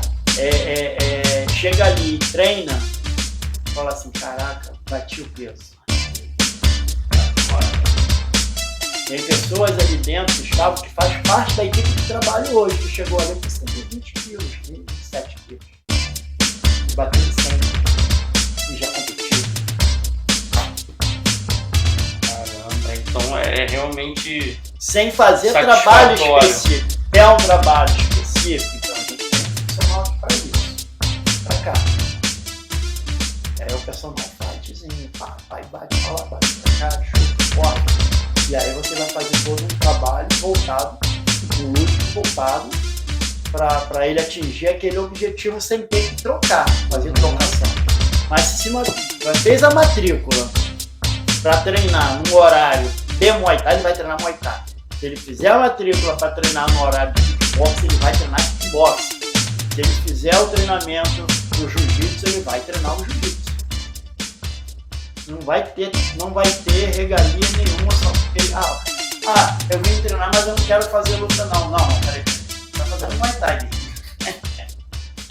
chega ali e treina, fala assim, caraca, bati o peso. Tem pessoas ali dentro, Gustavo, que faz parte da equipe de trabalho hoje, que chegou ali com 120 quilos, 27 quilos. Bateu 100 e já competiu. Caramba, então é realmente... Sem fazer trabalho específico. É um trabalho específico, então a gente tem um personal para isso. Pra cá. Aí o personal fightzinho, vai, bate, fala, bate pra cá, chuta, corta. E aí você vai fazer todo um trabalho voltado, um lúdico voltado, para ele atingir aquele objetivo sem ter que trocar, fazer trocação. Mas se fez a matrícula para treinar num horário de Muay Thai, ele vai treinar Muay Thai. Se ele fizer a matrícula para treinar no horário de kickbox, ele vai treinar kickbox. Se ele fizer o treinamento do jiu-jitsu, ele vai treinar o jiu-jitsu. Não vai ter regalia nenhuma só porque eu vim treinar, mas eu não quero fazer luta não. Não, peraí. Tu vai fazer Muay Thai.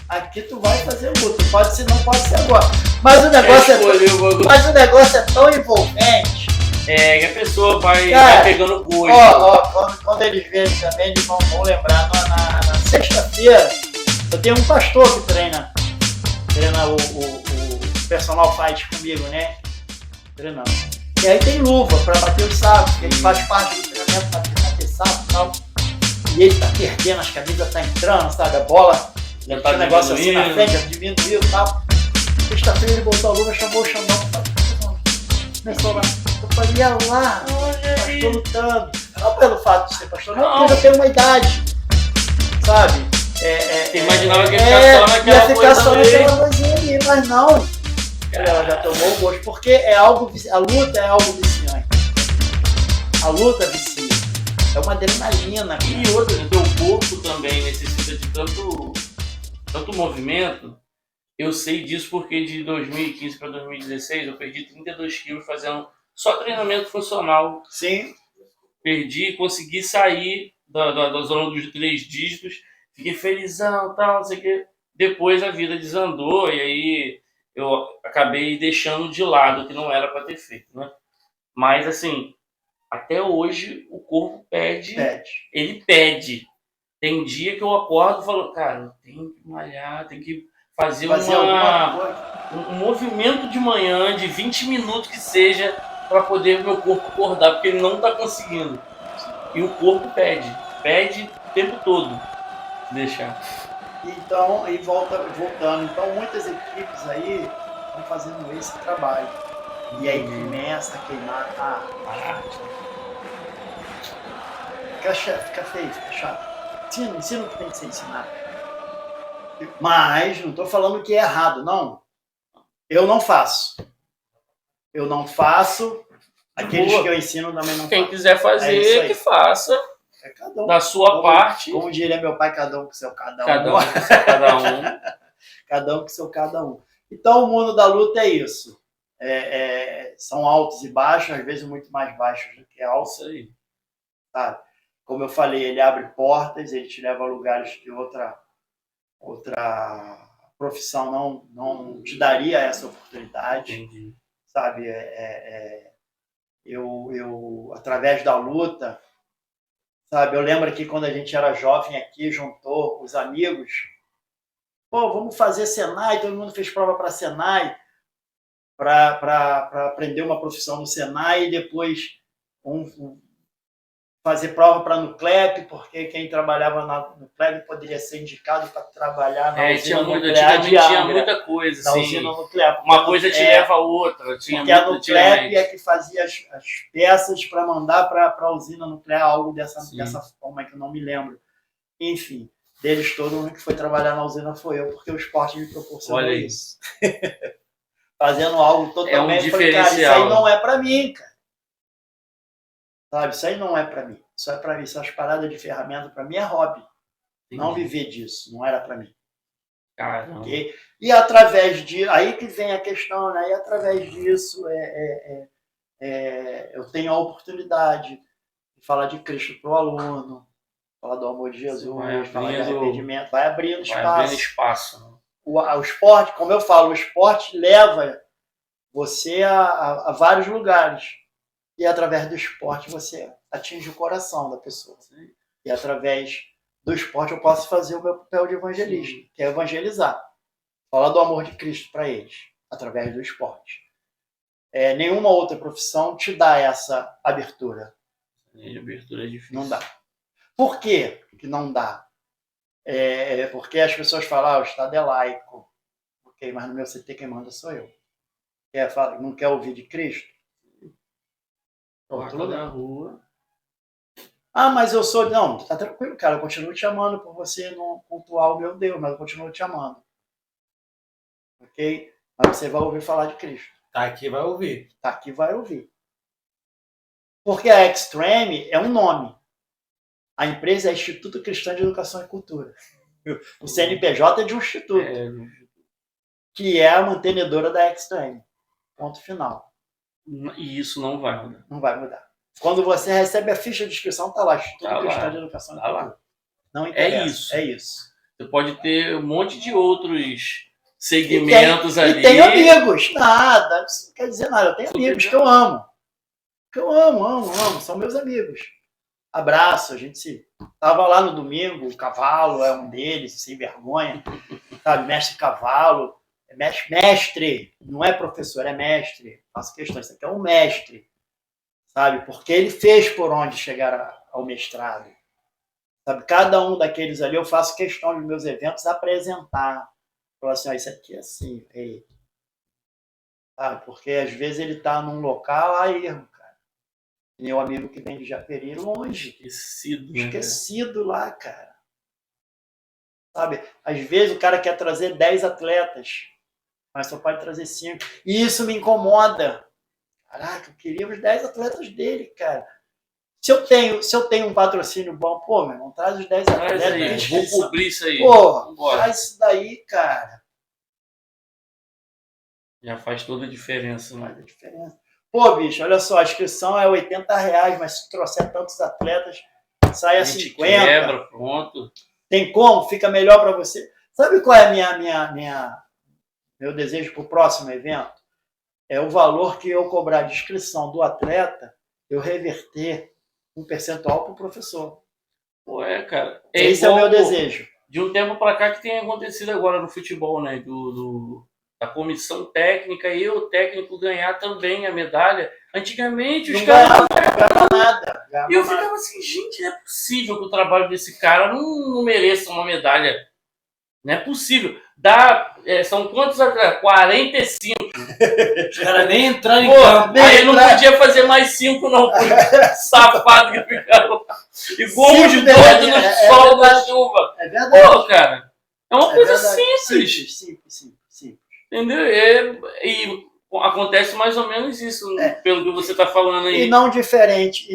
Aqui tu vai fazer luta. Não pode ser agora. Mas o negócio é tão envolvente. Que a pessoa vai pegando gosto. Quando eles verem também, eles vão lembrar na sexta-feira. Eu tenho um pastor que treina o personal fight comigo, né? Treinando. E aí tem luva para bater os sacos, que ele faz parte do treinamento para bater saco e tal. E ele tá perdendo, as camisas tá entrando, sabe? A bola, já tá um negócio assim na frente, já diminuiu e tal. Sexta-feira ele botou a luva, chamou o Xandão, começou lá. Eu falei, ia lá, pastor lutando. Não pelo fato de ser pastor, não, porque eu já tenho uma idade. sabe? Você imaginava que ia ficar só naquela ia ficar coisa só também. naquela coisinha ali, mas não. Ela já tomou o gosto, porque a luta é algo viciante. A luta vicia. É uma adrenalina. E outra, o teu corpo também necessita de tanto movimento. Eu sei disso porque de 2015 para 2016 eu perdi 32 quilos fazendo só treinamento funcional. Sim. Perdi, consegui sair da zona dos 3 dígitos, fiquei felizão, tal, não sei o que. Depois a vida desandou e aí eu acabei deixando de lado o que não era para ter feito, né? Mas assim, até hoje o corpo pede, ele pede. Tem dia que eu acordo e falo, cara, eu tenho que malhar, tenho que fazer alguma coisa. um movimento de manhã de 20 minutos que seja para poder meu corpo acordar, porque ele não está conseguindo. E o corpo pede o tempo todo se deixar. Então, e voltando, então muitas equipes aí estão fazendo esse trabalho. E aí começa a queimar a arte. Fica feio, fica chato. Ensina o que tem que ser ensinado. Mas não estou falando que é errado, não. Eu não faço. Eu não faço. Aqueles que eu ensino também não Quem fazem. quiser fazer, que faça. É cada um. Da sua parte. Como diria meu pai, cada um com seu cada um. Cada um com seu cada um. Cada um com seu cada um. Então o mundo da luta é isso. São altos e baixos, às vezes muito mais baixos do que altos. Isso aí. Sabe? Como eu falei, ele abre portas, ele te leva a lugares que outra profissão não te daria essa oportunidade. Entendi. Sabe? Eu através da luta, sabe? Eu lembro que quando a gente era jovem aqui, juntou os amigos, pô, vamos fazer Senai, todo mundo fez prova para Senai, para aprender uma profissão no Senai e depois fazer prova para Nuclep, porque quem trabalhava na Nuclep poderia ser indicado para trabalhar na usina nuclear de Angra. Tinha muita coisa, na assim. usina nuclear. Uma coisa te leva a outra. Porque a Nuclep é que fazia as peças para mandar para a usina nuclear, algo dessa forma que eu não me lembro. Enfim, deles todo mundo que foi trabalhar na usina foi eu, porque o esporte me proporcionou isso. Fazendo algo totalmente... diferencial. Cara, isso aí não é para mim, cara. Sabe, isso aí não é para mim. Isso é para mim. Essas paradas de ferramenta, para mim, é hobby. Entendi. Não viver disso. Não era para mim. Caramba. Okay? E através de... Aí que vem a questão, né? E através disso, eu tenho a oportunidade de falar de Cristo para o aluno, falar do amor de Jesus, falar de arrependimento. Vai abrindo espaço. Vai abrindo espaço. O esporte, como eu falo, o esporte leva você a vários lugares. E através do esporte você atinge o coração da pessoa. E através do esporte eu posso fazer o meu papel de evangelista, que é evangelizar. Falar do amor de Cristo para eles, através do esporte. Nenhuma outra profissão te dá essa abertura. A abertura é difícil. Não dá. Por quê que não dá? Porque as pessoas falam, o Estado é laico. Ok, mas no meu CT quem manda sou eu. Não quer ouvir de Cristo? Porta na rua. Ah, mas eu sou... Não, tá tranquilo, cara. Eu continuo te amando por você não cultuar o meu Deus, mas eu continuo te amando. Ok? Mas você vai ouvir falar de Cristo. Tá aqui, vai ouvir. Tá aqui, vai ouvir. Porque a Extreme é um nome. A empresa é Instituto Cristão de Educação e Cultura. O CNPJ é de um instituto. Que é a mantenedora da Extreme. Ponto final. E isso não vai mudar. Não vai mudar. Quando você recebe a ficha de inscrição, tá lá, Instituto Cristão de Educação e Cultura. Lá. Não interessa. É isso. É isso. Você pode ter um monte de outros segmentos ali. E tem amigos. Nada. Isso não quer dizer nada. Eu tenho amigos que eu amo. Que eu amo. São meus amigos. Abraço. A gente se... Tava lá no domingo. O Cavalo é um deles, sem vergonha. Sabe? Mestre Cavalo. Mestre. Não é professor, é mestre. Faço questão. Isso aqui é um mestre. Sabe? Porque ele fez por onde chegar ao mestrado. Sabe? Cada um daqueles ali eu faço questão nos meus eventos apresentar. Falar assim, isso aqui é assim. Sabe? Porque às vezes ele está num local, erro, cara. Meu amigo que vem de Japeri, longe. Esquecido. Esquecido lá, cara. sabe? Às vezes o cara quer trazer 10 atletas, mas só pode trazer 5. E isso me incomoda. Caraca, eu queria os 10 atletas dele, cara. Se eu tenho um patrocínio bom, pô, meu irmão, traz os 10 Traz atletas. aí, vou cobrir isso aí. Porra, Vambora. faz isso daí, cara. Já faz toda a diferença, né? Faz a diferença. Pô, bicho, olha só, a inscrição é R$ 80, mas se trouxer tantos atletas, sai a 50. Quebra, pronto. Tem como? Fica melhor para você. Sabe qual é meu desejo para o próximo evento? É o valor que eu cobrar de inscrição do atleta, eu reverter um percentual para o professor. Pô, cara. Esse é o meu desejo. De um tempo para cá que tem acontecido agora no futebol, né? Da comissão técnica e o técnico ganhar também a medalha. Antigamente os caras não ganhavam nada. E eu ficava assim, gente, não é possível que o trabalho desse cara não mereça uma medalha. Não é possível. São quantos atletas? 45. Os caras nem entraram em Pô, campo. aí não podia fazer mais 5, não. Safado que ficaram. Igual os doidos no sol, na chuva. É verdade. Pô, cara. É uma coisa simples. Simples. Entendeu? E acontece mais ou menos isso, pelo que você está falando aí. E não diferente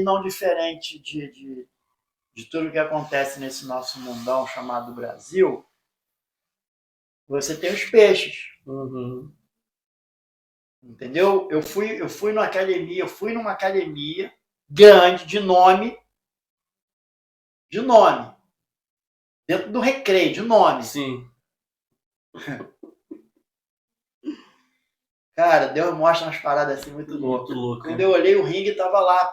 de tudo que acontece nesse nosso mundão chamado Brasil, você tem os peixes. Uhum. Entendeu? Eu fui numa academia grande, de nome, dentro do Recreio, de nome. Sim. Cara, Deus mostra umas paradas assim muito loucas. Louco. Quando eu olhei o ringue, tava lá,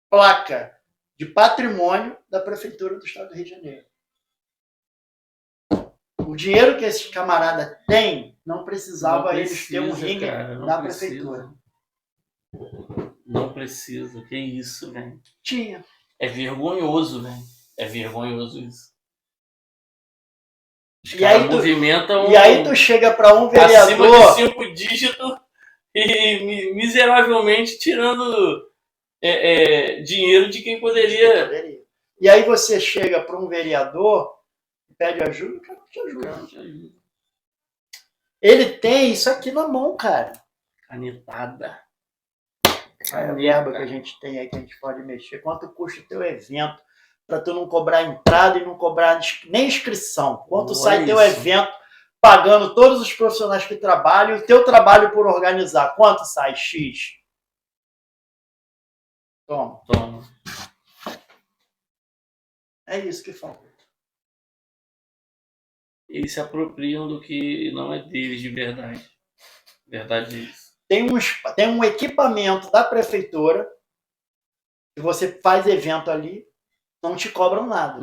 placa de patrimônio da Prefeitura do Estado do Rio de Janeiro. O dinheiro que esses camaradas têm, não precisava eles ter um ringue da Prefeitura. Não precisa, que isso, velho. Tinha. É vergonhoso, velho. É vergonhoso isso. E aí tu chega para um vereador... Acima de 5 dígitos e miseravelmente tirando dinheiro de quem poderia. E aí você chega para um vereador e pede ajuda, o cara não te ajuda. Ele tem isso aqui na mão, cara. Canetada. A verba que a gente tem aí, que a gente pode mexer. Quanto custa o teu evento? Para tu não cobrar entrada e não cobrar nem inscrição. Quanto sai teu evento pagando todos os profissionais que trabalham e o teu trabalho por organizar? Quanto sai? X. Toma. É isso que falta. Eles se apropriam do que não é deles de verdade. Verdade é isso. Tem um equipamento da prefeitura que você faz evento ali, não te cobram nada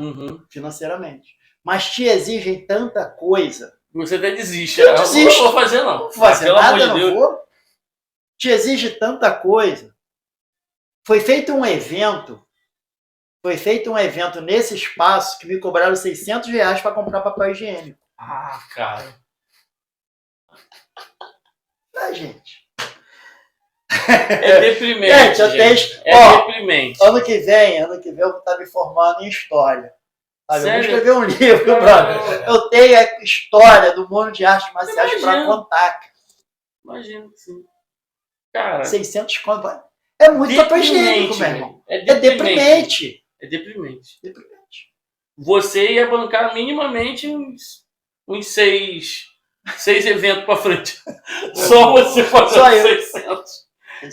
financeiramente. Mas te exigem tanta coisa. Você até desiste. Eu desisto. Não vou fazer, não. Não vou fazer nada, não vou. Te exige tanta coisa. Foi feito um evento nesse espaço que me cobraram R$600 para comprar papel higiênico. Ah, cara. Gente. É deprimente. Gente. Deprimente. Ano que vem eu vou estar me formando em história. Sabe? Eu vou escrever um livro, brother. Eu tenho a história do mundo de artes marciais para contar. Imagino que sim. Cara. 600 conto. É muito papel higiênico, meu irmão. É deprimente. É deprimente. Você ia bancar minimamente uns 6 eventos pra frente. Só você fazer 600.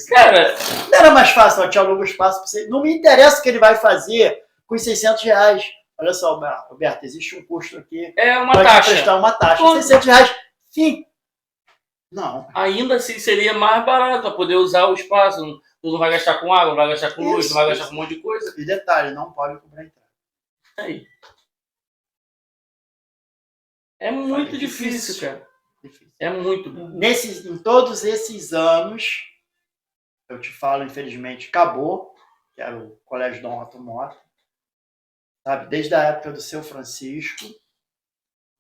Cara, não era mais fácil, eu te alugo espaço pra você. Não me interessa o que ele vai fazer com os R$600. Olha só, Roberto, existe um custo aqui. É uma taxa. Prestar uma taxa. R$600. Sim. Não. Ainda assim seria mais barato para poder usar o espaço. Tu não vai gastar com água, não vai gastar com luz, não vai gastar com um monte de coisa. E detalhe, não pode cobrar entrada. Aí. É muito difícil, cara. É muito. Em todos esses anos, eu te falo, infelizmente, acabou, que era o Colégio Dom Otto Mota. Sabe? Desde a época do Seu Francisco,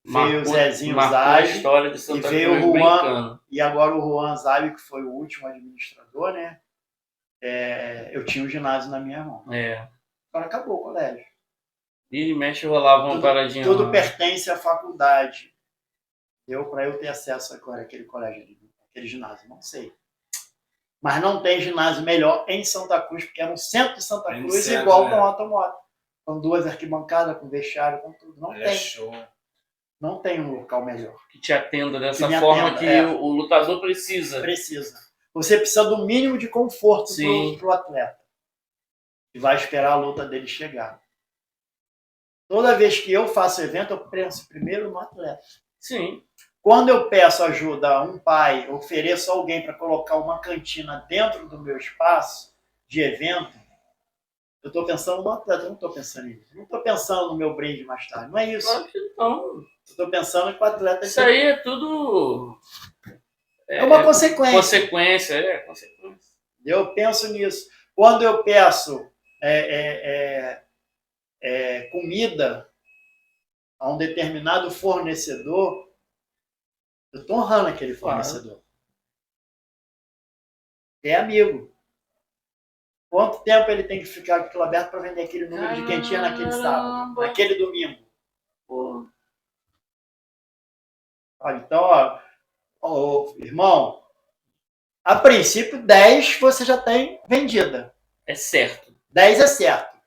veio o Zezinho Zaib, e veio o Juan, e agora o Juan Zaib, que foi o último administrador, né? Eu tinha um ginásio na minha mão. É. Agora acabou o colégio. E mexe rolava uma paradinha. Tudo lá. pertence à faculdade. Deu para eu ter acesso agora àquele colégio, aquele ginásio, não sei. Mas não tem ginásio melhor em Santa Cruz, porque é no centro de Santa Bem no Cruz, centro, igual né? com o Automóvel. Com 2 arquibancadas, com vestiário, com tudo. Não É tem. show. Não tem um local melhor. Que te atenda dessa Que me forma atenda, que é. o lutador precisa. Precisa. Você precisa do mínimo de conforto Sim. para o atleta. E vai esperar a luta dele chegar. Toda vez que eu faço evento, eu penso primeiro no atleta. Sim. Quando eu peço ajuda a um pai, ofereço alguém para colocar uma cantina dentro do meu espaço de evento, eu estou pensando no atleta, eu não estou pensando nisso. Não estou pensando no meu brinde mais tarde. Não é isso. Claro que não. Eu estou pensando que o atleta... Isso aí é tudo... É uma consequência. Consequência. Eu penso nisso. Quando eu peço comida a um determinado fornecedor, eu estou honrando aquele fornecedor. Claro. É amigo. Quanto tempo ele tem que ficar com aquilo aberto para vender aquele número de quentinha naquele sábado, naquele domingo? Pô. Então, irmão, a princípio 10 você já tem vendida. É certo. 10 é certo.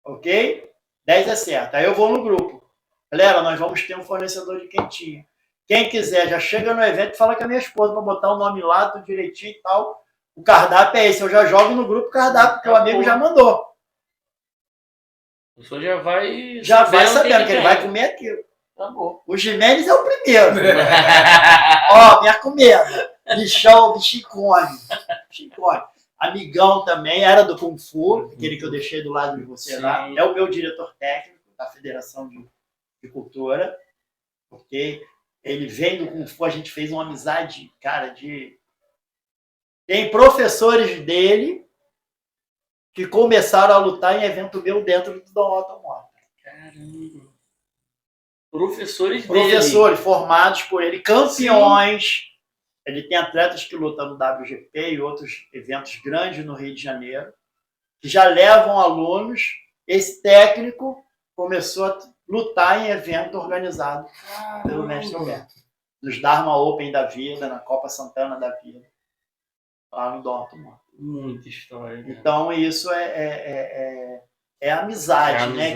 Ok? 10 é certo. Aí eu vou no grupo. Galera, nós vamos ter um fornecedor de quentinha. Quem quiser, já chega no evento e fala com a minha esposa para botar o nome lá, tudo direitinho e tal. O cardápio é esse. Eu já jogo no grupo o cardápio, porque o amigo já mandou. O senhor já vai sabendo que ele vai comer aquilo. Acabou. O Jimenez é o primeiro. Ó, minha comida. Bichão, bichicone. Amigão também, era do Kung Fu, aquele que eu deixei do lado de você. Sim. Lá. É o meu diretor técnico da Federação de Cultura. Ok? Ele vem do Kung Fu, a gente fez uma amizade, cara, Tem professores dele que começaram a lutar em evento meu dentro do Dom Automóvel. Caramba. Professores formados por ele, campeões. Sim. Ele tem atletas que lutam no WGP e outros eventos grandes no Rio de Janeiro, que já levam alunos. Esse técnico começou a lutar em evento organizado pelo mestre Roberto. Nos Dharma Open da vida, na Copa Santana da vida, lá no Dom Automóvel. Muita história. Né? Então, isso é amizade, né?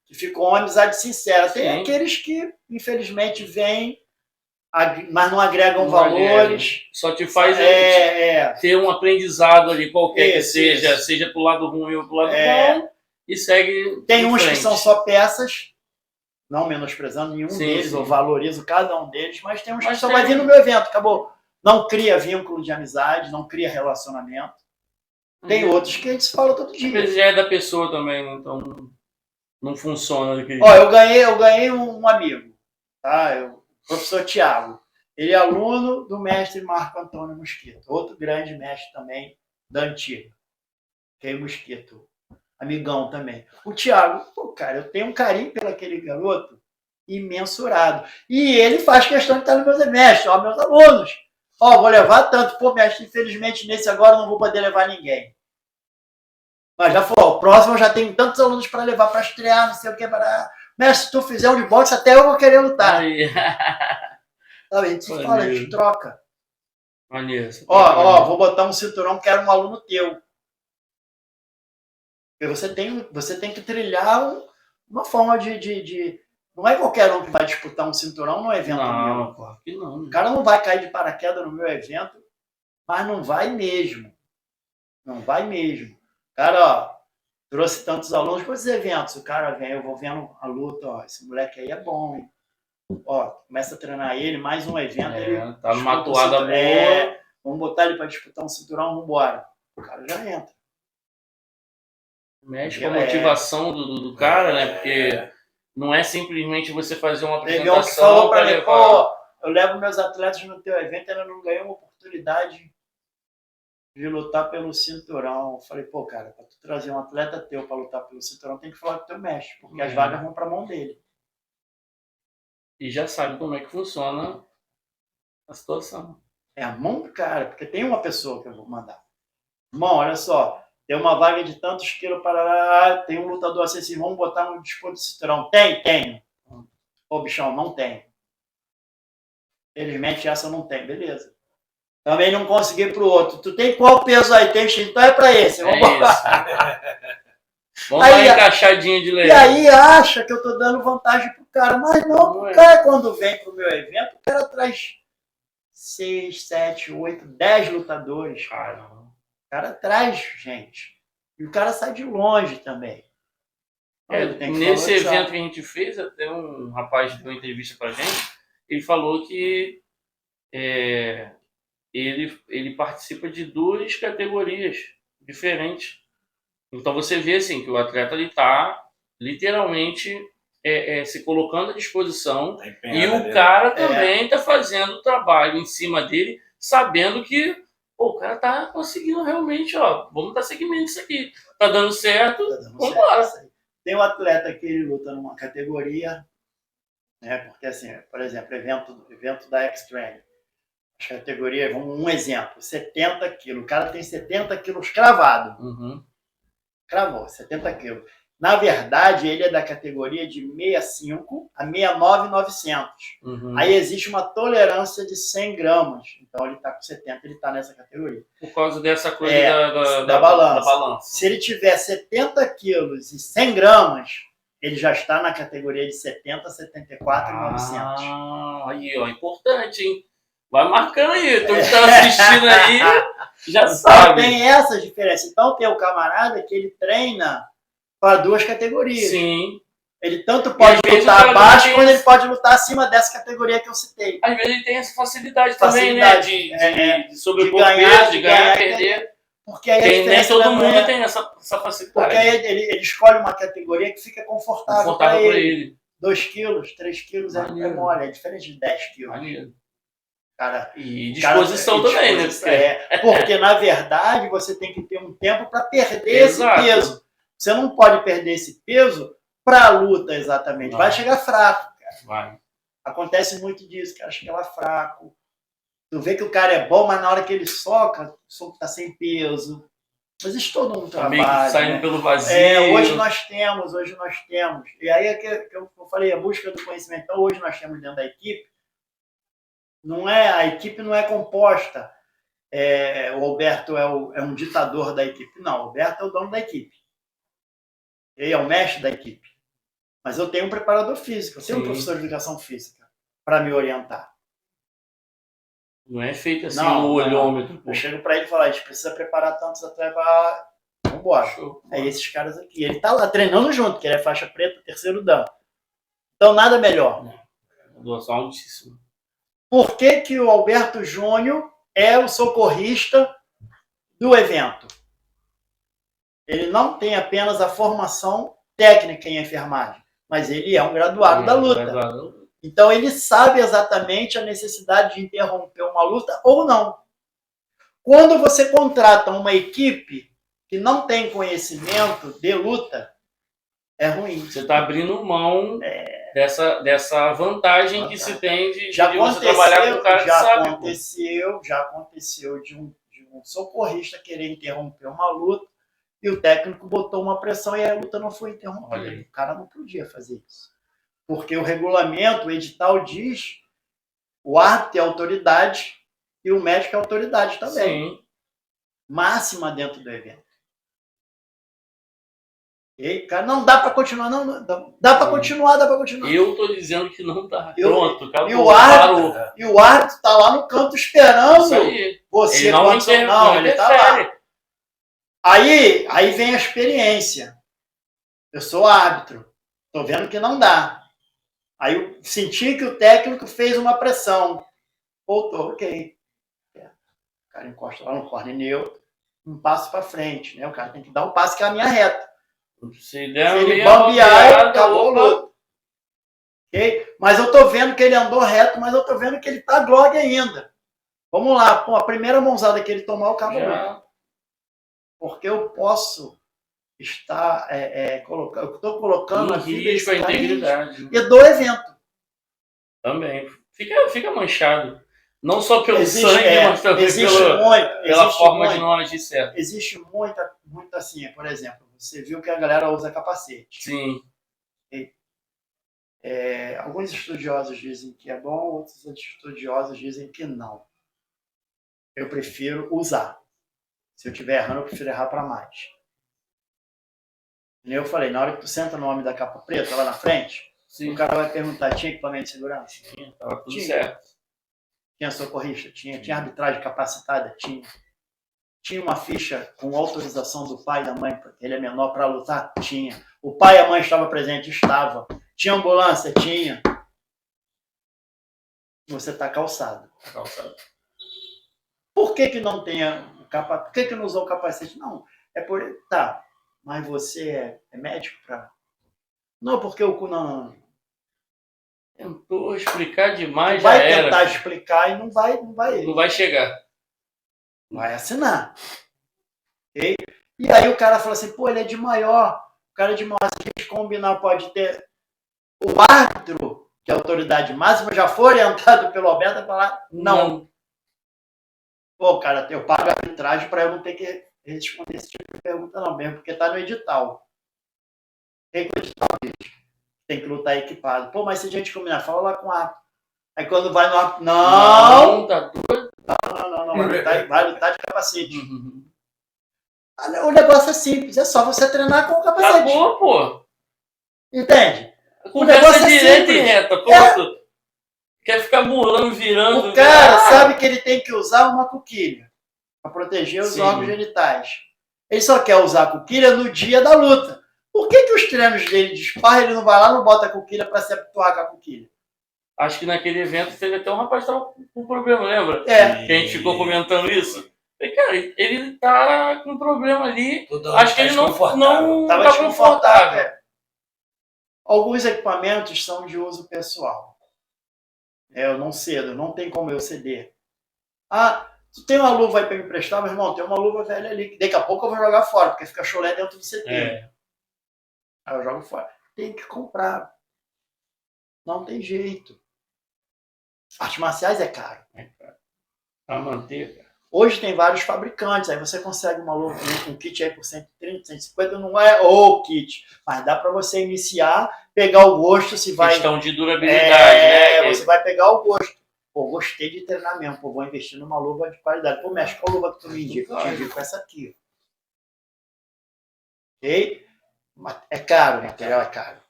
Que ficou uma amizade sincera. Sim. Tem aqueles que, infelizmente, vêm, mas não agregam valores. Só te faz ter um aprendizado ali, qualquer que seja, seja pro lado ruim ou pro lado bom, e segue. Tem uns que são só peças, não menosprezando nenhum deles, eu valorizo cada um deles, mas tem uns que só vai vir no meu evento, acabou. Não cria vínculo de amizade, não cria relacionamento. Tem outros que a gente se fala todo dia. Às vezes já é da pessoa também, então não funciona. Ó, eu ganhei um amigo, tá? O professor Tiago. Ele é aluno do mestre Marco Antônio Mosquito, outro grande mestre também da antiga. Rei Mosquito, amigão também. O Tiago, cara, eu tenho um carinho pelo aquele garoto imensurado. E ele faz questão de estar nos meus mestres, ó, meus alunos. Ó, vou levar tanto. Pô, mestre, infelizmente nesse agora eu não vou poder levar ninguém. Mas já falou, o próximo eu já tenho tantos alunos para levar para estrear, não sei o que. Mestre, se tu fizer um de boxe, até eu vou querer lutar. A gente se fala, a gente troca. Maneiro. Ó, vou botar um cinturão que era um aluno teu. Porque você tem que trilhar uma forma de... Não é qualquer um que vai disputar um cinturão no evento meu. Claro que não. O cara não vai cair de paraquedas no meu evento, mas não vai mesmo. Não vai mesmo. O cara, ó, trouxe tantos alunos para esses eventos. O cara vem, eu vou vendo a luta, ó, esse moleque aí é bom, hein? Ó, começa a treinar ele, mais um evento, ele tá numa toada boa. Vamos botar ele para disputar um cinturão, vamos embora. O cara já entra. Mexe com a motivação do cara, né? Porque não é simplesmente você fazer uma apresentação. Teve um que falou para mim, pô, eu levo meus atletas no teu evento, ela não ganhou uma oportunidade de lutar pelo cinturão. Eu falei, pô, cara, para tu trazer um atleta teu para lutar pelo cinturão, tem que falar com o teu mestre, porque as vagas vão para a mão dele. E já sabe como é que funciona a situação. É a mão do cara, porque tem uma pessoa que eu vou mandar. Irmão, olha só, tem uma vaga de tantos quilos para tem um lutador assim, vamos botar no disputa de cinturão. Tenho. Ô, bichão, não tem. Felizmente essa não tem, beleza. Também não consegui pro outro. Tu tem qual peso aí? Tem, então é para esse. Vamos Vamos aí, dar encaixadinha de leve. E aí acha que eu tô dando vantagem pro cara. Mas não, o cara quando vem pro meu evento, o cara traz 6, 7, 8, 10 lutadores. Caramba. O cara traz gente. E o cara sai de longe também. Nesse evento que a gente fez, até um rapaz deu uma entrevista pra gente, ele falou que ele participa de 2 categorias diferentes. Então você vê assim, que o atleta está literalmente se colocando à disposição e o cara também está fazendo o trabalho em cima dele, sabendo que o cara está conseguindo realmente, vamos dar seguimento nisso aqui. Tá dando certo, vamos embora. Tem um atleta que ele luta numa categoria, né? Porque assim, por exemplo, evento da X-Training. As categorias, um exemplo, 70 quilos. O cara tem 70 quilos cravado. Cravou, 70 quilos. Na verdade, ele é da categoria de 65 a 69,900. Aí existe uma tolerância de 100 gramas. Então ele está com 70, ele está nessa categoria. Por causa dessa coisa da balança. Se ele tiver 70 quilos e 100 gramas, ele já está na categoria de 70, 74 e 900. Aí, importante, hein? Vai marcando aí, tu que está assistindo aí, já sabe. Tem essas diferenças. Então tem o camarada que ele treina para 2 categorias. Sim. Ele tanto pode lutar abaixo quanto ele pode lutar acima dessa categoria que eu citei. Às vezes ele tem essa facilidade também, né? De sobrepor peso, de ganhar, perder. Porque aí nem todo mundo tem essa facilidade. Porque aí ele escolhe uma categoria que fica confortável para ele. 2 quilos, 3 quilos é mole, é diferente de 10 quilos. Maneiro. Cara, e disposição também, né? Porque, na verdade, você tem que ter um tempo para perder esse peso. Você não pode perder esse peso para a luta, exatamente. Vai chegar fraco, cara. Vai. Acontece muito disso, cara. Chega lá fraco. Tu vê que o cara é bom, mas na hora que ele soca, o soco tá sem peso. Mas isso todo mundo trabalha. Saindo pelo vazio. Hoje nós temos. E aí é que eu falei, a busca do conhecimento. Então, hoje nós temos dentro da equipe. A equipe não é composta. O Alberto é um ditador da equipe. Não, o Alberto é o dono da equipe. Ele é o mestre da equipe. Mas eu tenho um preparador físico, eu tenho um professor de educação física para me orientar. Não é feito assim no olhômetro. Eu chego para ele e falo, a gente precisa preparar tantos atletas para... Vamos embora. É esses caras aqui. Ele tá lá treinando junto, que ele é faixa preta, terceiro dan. Então nada melhor. Doação altíssima. Por que o Alberto Júnior é o socorrista do evento? Ele não tem apenas a formação técnica em enfermagem, mas ele é um graduado da luta. Então ele sabe exatamente a necessidade de interromper uma luta ou não. Quando você contrata uma equipe que não tem conhecimento de luta, é ruim. Você está abrindo mão dessa vantagem que se tem de você trabalhar com o cara que sabe. Já aconteceu de um socorrista querer interromper uma luta e o técnico botou uma pressão e a luta não foi interrompida. O cara não podia fazer isso. Porque o regulamento, o edital diz, o árbitro é autoridade e o médico é autoridade também. Sim. Máxima dentro do evento. E, cara, não dá para continuar, não. Dá para continuar. Eu tô dizendo que não dá. Pronto, acabou. E o árbitro tá lá no canto esperando. Isso aí. Você ele ele tá lá. Aí vem a experiência. Eu sou árbitro. Tô vendo que não dá. Aí eu senti que o técnico fez uma pressão. Voltou, ok. O cara encosta lá no corner neutro, um passo para frente, né? O cara tem que dar um passo que é a minha reta. Se ele bambear, acabou o luto. Okay? Mas eu tô vendo que ele andou reto, mas eu tô vendo que ele tá glogue ainda. Vamos lá, pô, a primeira mãozada que ele tomar, o cabo luto. Porque eu posso estar colocando, eu estou colocando a risco, a integridade e do evento. também fica manchado. Não só pelo Existe, sangue, mas também pela forma de não agir certo. Existe muita assim, por exemplo, você viu que a galera usa capacete. Sim. Alguns estudiosos dizem que é bom, outros estudiosos dizem que não. Eu prefiro usar. Se eu estiver errando, eu prefiro errar para mais. E eu falei, na hora que tu senta no homem da capa preta, lá na frente, Sim. o cara vai perguntar, tinha equipamento de segurança? Tinha, tava tudo Tinha. certo. Tinha socorrista? Tinha arbitragem capacitada? Tinha uma ficha com autorização do pai e da mãe, porque ele é menor, para lutar? Tinha. O pai e a mãe estavam presentes? Estava. Tinha ambulância? Tinha. Você está calçado. Tá calçado. Por que não tem o capacete? Por que não usou o capacete? Não, é por... Tá, mas você é médico para... Não, porque o cu não. Tentou explicar demais, vai já era. tentar explicar e não vai. Não vai chegar. Vai assinar. Okay? E aí o cara fala assim, pô, ele é de maior. O cara é de maior, se a gente combinar, pode ter o árbitro, que é a autoridade máxima, já foi orientado pelo Alberto a falar, não. Pô, cara, eu pago a arbitragem para eu não ter que responder esse tipo de pergunta não, mesmo porque tá no edital. Tem que o edital diz. Tem que lutar equipado. Pô, mas se a gente combinar, fala lá com o árbitro. Aí quando vai no árbitro, não, tá doido. Não, vai lutar de capacete. O negócio é simples, é só você treinar com o capacete. Acabou, pô. Entende? O negócio é direita e reta, pronto. Quer ficar burlando, virando. O cara sabe que ele tem que usar uma coquilha para proteger os Sim. órgãos genitais. Ele só quer usar a coquilha no dia da luta. Por que os treinos dele de sparring, ele não vai lá e não bota a coquilha para se habituar com a coquilha? Acho que naquele evento teve até um rapaz que tava com problema, lembra? Que a gente ficou comentando isso. E, cara, ele tá com problema ali. Acho que ele não tá desconfortável. Alguns equipamentos são de uso pessoal. Eu não cedo, não tem como eu ceder. Ah, tu tem uma luva aí para me emprestar, meu irmão? Tem uma luva velha ali, que daqui a pouco eu vou jogar fora, porque fica cholé dentro do CT. Aí eu jogo fora. Tem que comprar. Não tem jeito. Artes marciais é caro. Pra manter, cara. Hoje tem vários fabricantes, aí você consegue uma luva, um kit aí por 130, 150, não é o kit, mas dá para você iniciar, pegar o gosto, se vai... Questão de durabilidade, né? Você vai pegar o gosto. Pô, gostei de treinamento, pô, vou investir numa luva de qualidade. Pô, mexe, qual luva que tu me indica? Eu te indico essa aqui. Ok? É caro, o material é caro.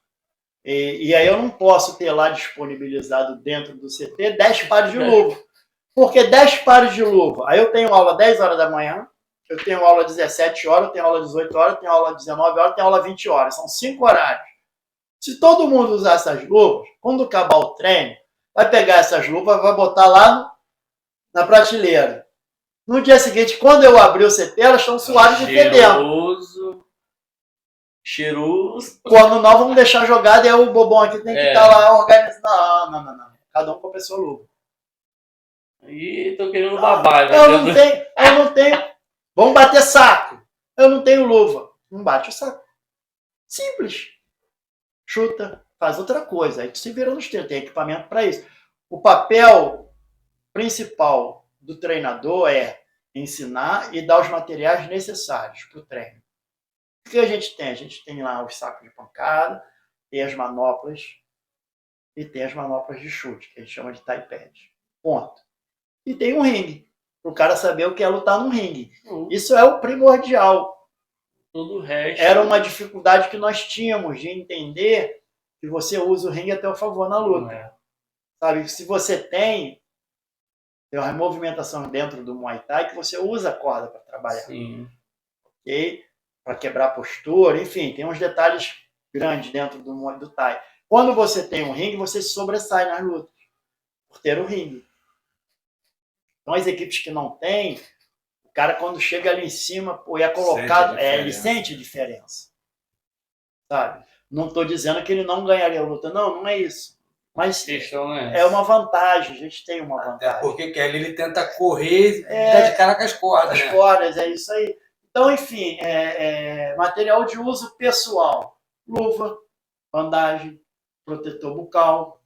E aí eu não posso ter lá disponibilizado dentro do CT 10 pares de luva. Porque 10 pares de luva, aí eu tenho aula 10 horas da manhã, eu tenho aula 17 horas, eu tenho aula 18 horas, eu tenho aula 19 horas, eu tenho aula 20 horas. São 5 horários. Se todo mundo usar essas luvas, quando acabar o treino, vai pegar essas luvas, vai botar lá na prateleira. No dia seguinte, quando eu abrir o CT, elas estão suadas e fedendo. Cheiroso. Quando nós vamos deixar jogado, é o bobão aqui tem que estar lá organizado. Não. Cada um com a sua luva. Ih, tô querendo babar. Eu não tenho. Vamos bater saco. Eu não tenho luva. Não bate o saco. Simples. Chuta, faz outra coisa. Aí tu se vira nos treinos. Tem equipamento para isso. O papel principal do treinador é ensinar e dar os materiais necessários para o treino. O que a gente tem? A gente tem lá os sacos de pancada, tem as manoplas e tem as manoplas de chute, que a gente chama de tie pad. Ponto. E tem um ringue, para o cara saber o que é lutar num ringue. Isso é o primordial. Todo o resto. Era uma dificuldade que nós tínhamos de entender que você usa o ringue a teu favor na luta. Sabe? Se você tem uma movimentação dentro do Muay Thai que você usa a corda para trabalhar. Sim. Ok? Para quebrar a postura, enfim, tem uns detalhes grandes dentro do Thai. Quando você tem um ringue, você se sobressai nas lutas, por ter o ringue. Então, as equipes que não têm, o cara, quando chega ali em cima, pô, é colocado, ele sente a diferença. Sabe? Não estou dizendo que ele não ganharia a luta, não é isso. Mas é uma vantagem, a gente tem uma vantagem. Até porque ele tenta correr de cara com as cordas. As cordas, é isso aí. Então, enfim, material de uso pessoal. Luva, bandagem, protetor bucal.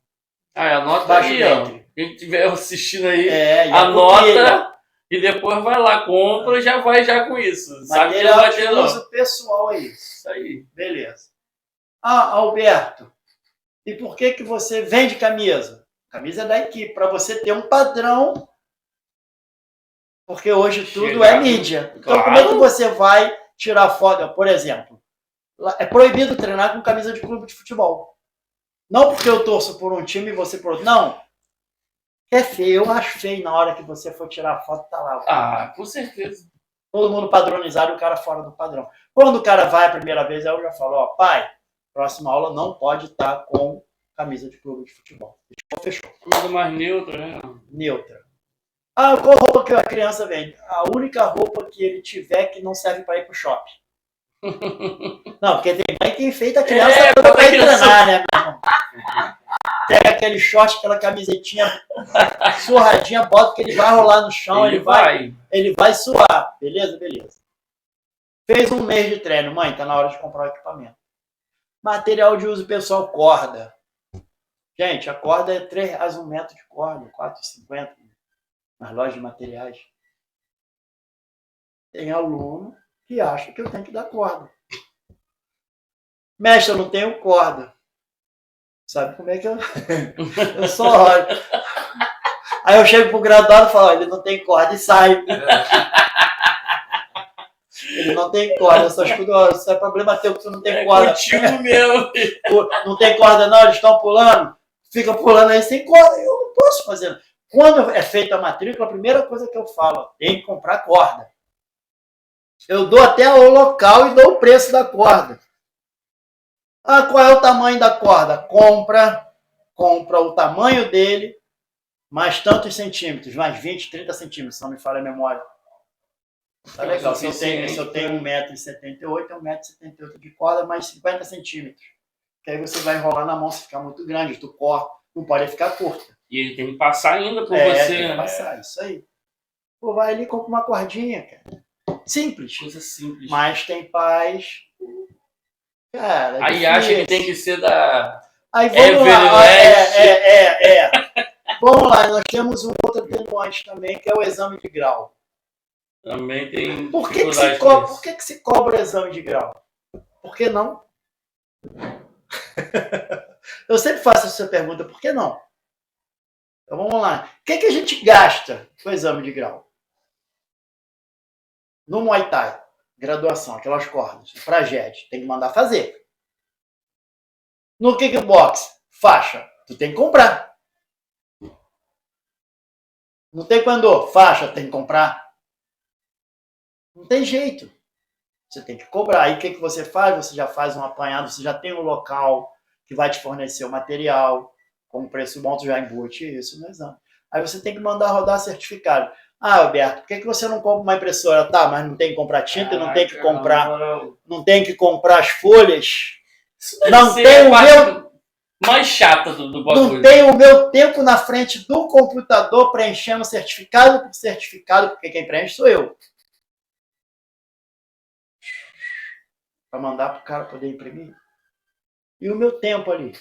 Anota aí, ó. Quem estiver assistindo aí, e anota e depois vai lá, compra e já vai já com isso. Sabe que não vai ter, não. Uso pessoal é isso. Isso aí. Beleza. Ah, Alberto, e por que você vende camisa? Camisa é da equipe, para você ter um padrão, porque hoje tudo é mídia. Então, como é que você vai tirar foto? Por exemplo, é proibido treinar com camisa de clube de futebol. Não porque eu torço por um time e você por outro. Não. É feio. Eu acho feio na hora que você for tirar a foto, tá lá. Ah, com certeza. Todo mundo padronizado e o cara fora do padrão. Quando o cara vai a primeira vez, eu já falo, ó, pai, próxima aula não pode estar com camisa de clube de futebol. Fechou. Coisa mais neutra, né? Neutra. Ah, qual roupa que a criança vende? A única roupa que ele tiver que não serve para ir pro shopping. Não, porque tem mãe que enfeita a criança para ir treinar, né, meu irmão? Pega aquele short, aquela camisetinha surradinha, bota que ele vai rolar no chão, ele vai suar. Beleza? Beleza. Fez um mês de treino. Mãe, tá na hora de comprar o equipamento. Material de uso pessoal, corda. Gente, a corda é R$3 um metro de corda, R$4,50 nas lojas de materiais. Tem aluno que acha que eu tenho que dar corda. Mestre, eu não tenho corda. Sabe como é que eu só olho. Aí eu chego pro graduado e falo, ele não tem corda e sai. Ele não tem corda, só escudo, isso é problema teu que tu não tem corda. Contigo mesmo. Não tem corda não, eles estão pulando. Fica pulando aí sem corda, eu não posso fazer. Quando é feita a matrícula, a primeira coisa que eu falo, tem que comprar corda. Eu dou até o local e dou o preço da corda. Ah, qual é o tamanho da corda? Compra o tamanho dele, mais tantos centímetros, mais 20, 30 centímetros, se não me falha a memória. Tá legal. Se eu tenho 1,78 m, é 1,78 m de corda, mais 50 centímetros. Que aí você vai enrolar na mão, se ficar muito grande, tu corta, não pode ficar curta. E ele tem que passar ainda por você, tem que passar, isso aí. Pô, vai ali e compra uma cordinha, cara. Simples. Coisa simples. Mas tem pais... Cara, aí acha que tem que ser da... Aí vamos lá. Vamos lá, nós temos um outro atenuante também, que é o exame de grau. Também tem... Por que se cobra o exame de grau? Por que não? Eu sempre faço essa pergunta, por que não? Então vamos lá. O que a gente gasta com o exame de grau? No Muay Thai, graduação, aquelas cordas, pra JED, tem que mandar fazer. No kickbox, faixa, tu tem que comprar. No taekwondo, faixa, tem que comprar. Não tem jeito. Você tem que cobrar. Aí o que você faz? Você já faz um apanhado, você já tem um local que vai te fornecer o material, com preço bom, tu já embute isso no exame. Aí você tem que mandar rodar certificado. Ah, Alberto, por que você não compra uma impressora? Tá, mas não tem que comprar tinta, não tem que comprar as folhas. Não tem o meu mais chata do bagulho. Não tem o meu tempo na frente do computador preenchendo certificado por certificado, porque quem preenche sou eu. Para mandar para o cara poder imprimir. E o meu tempo ali.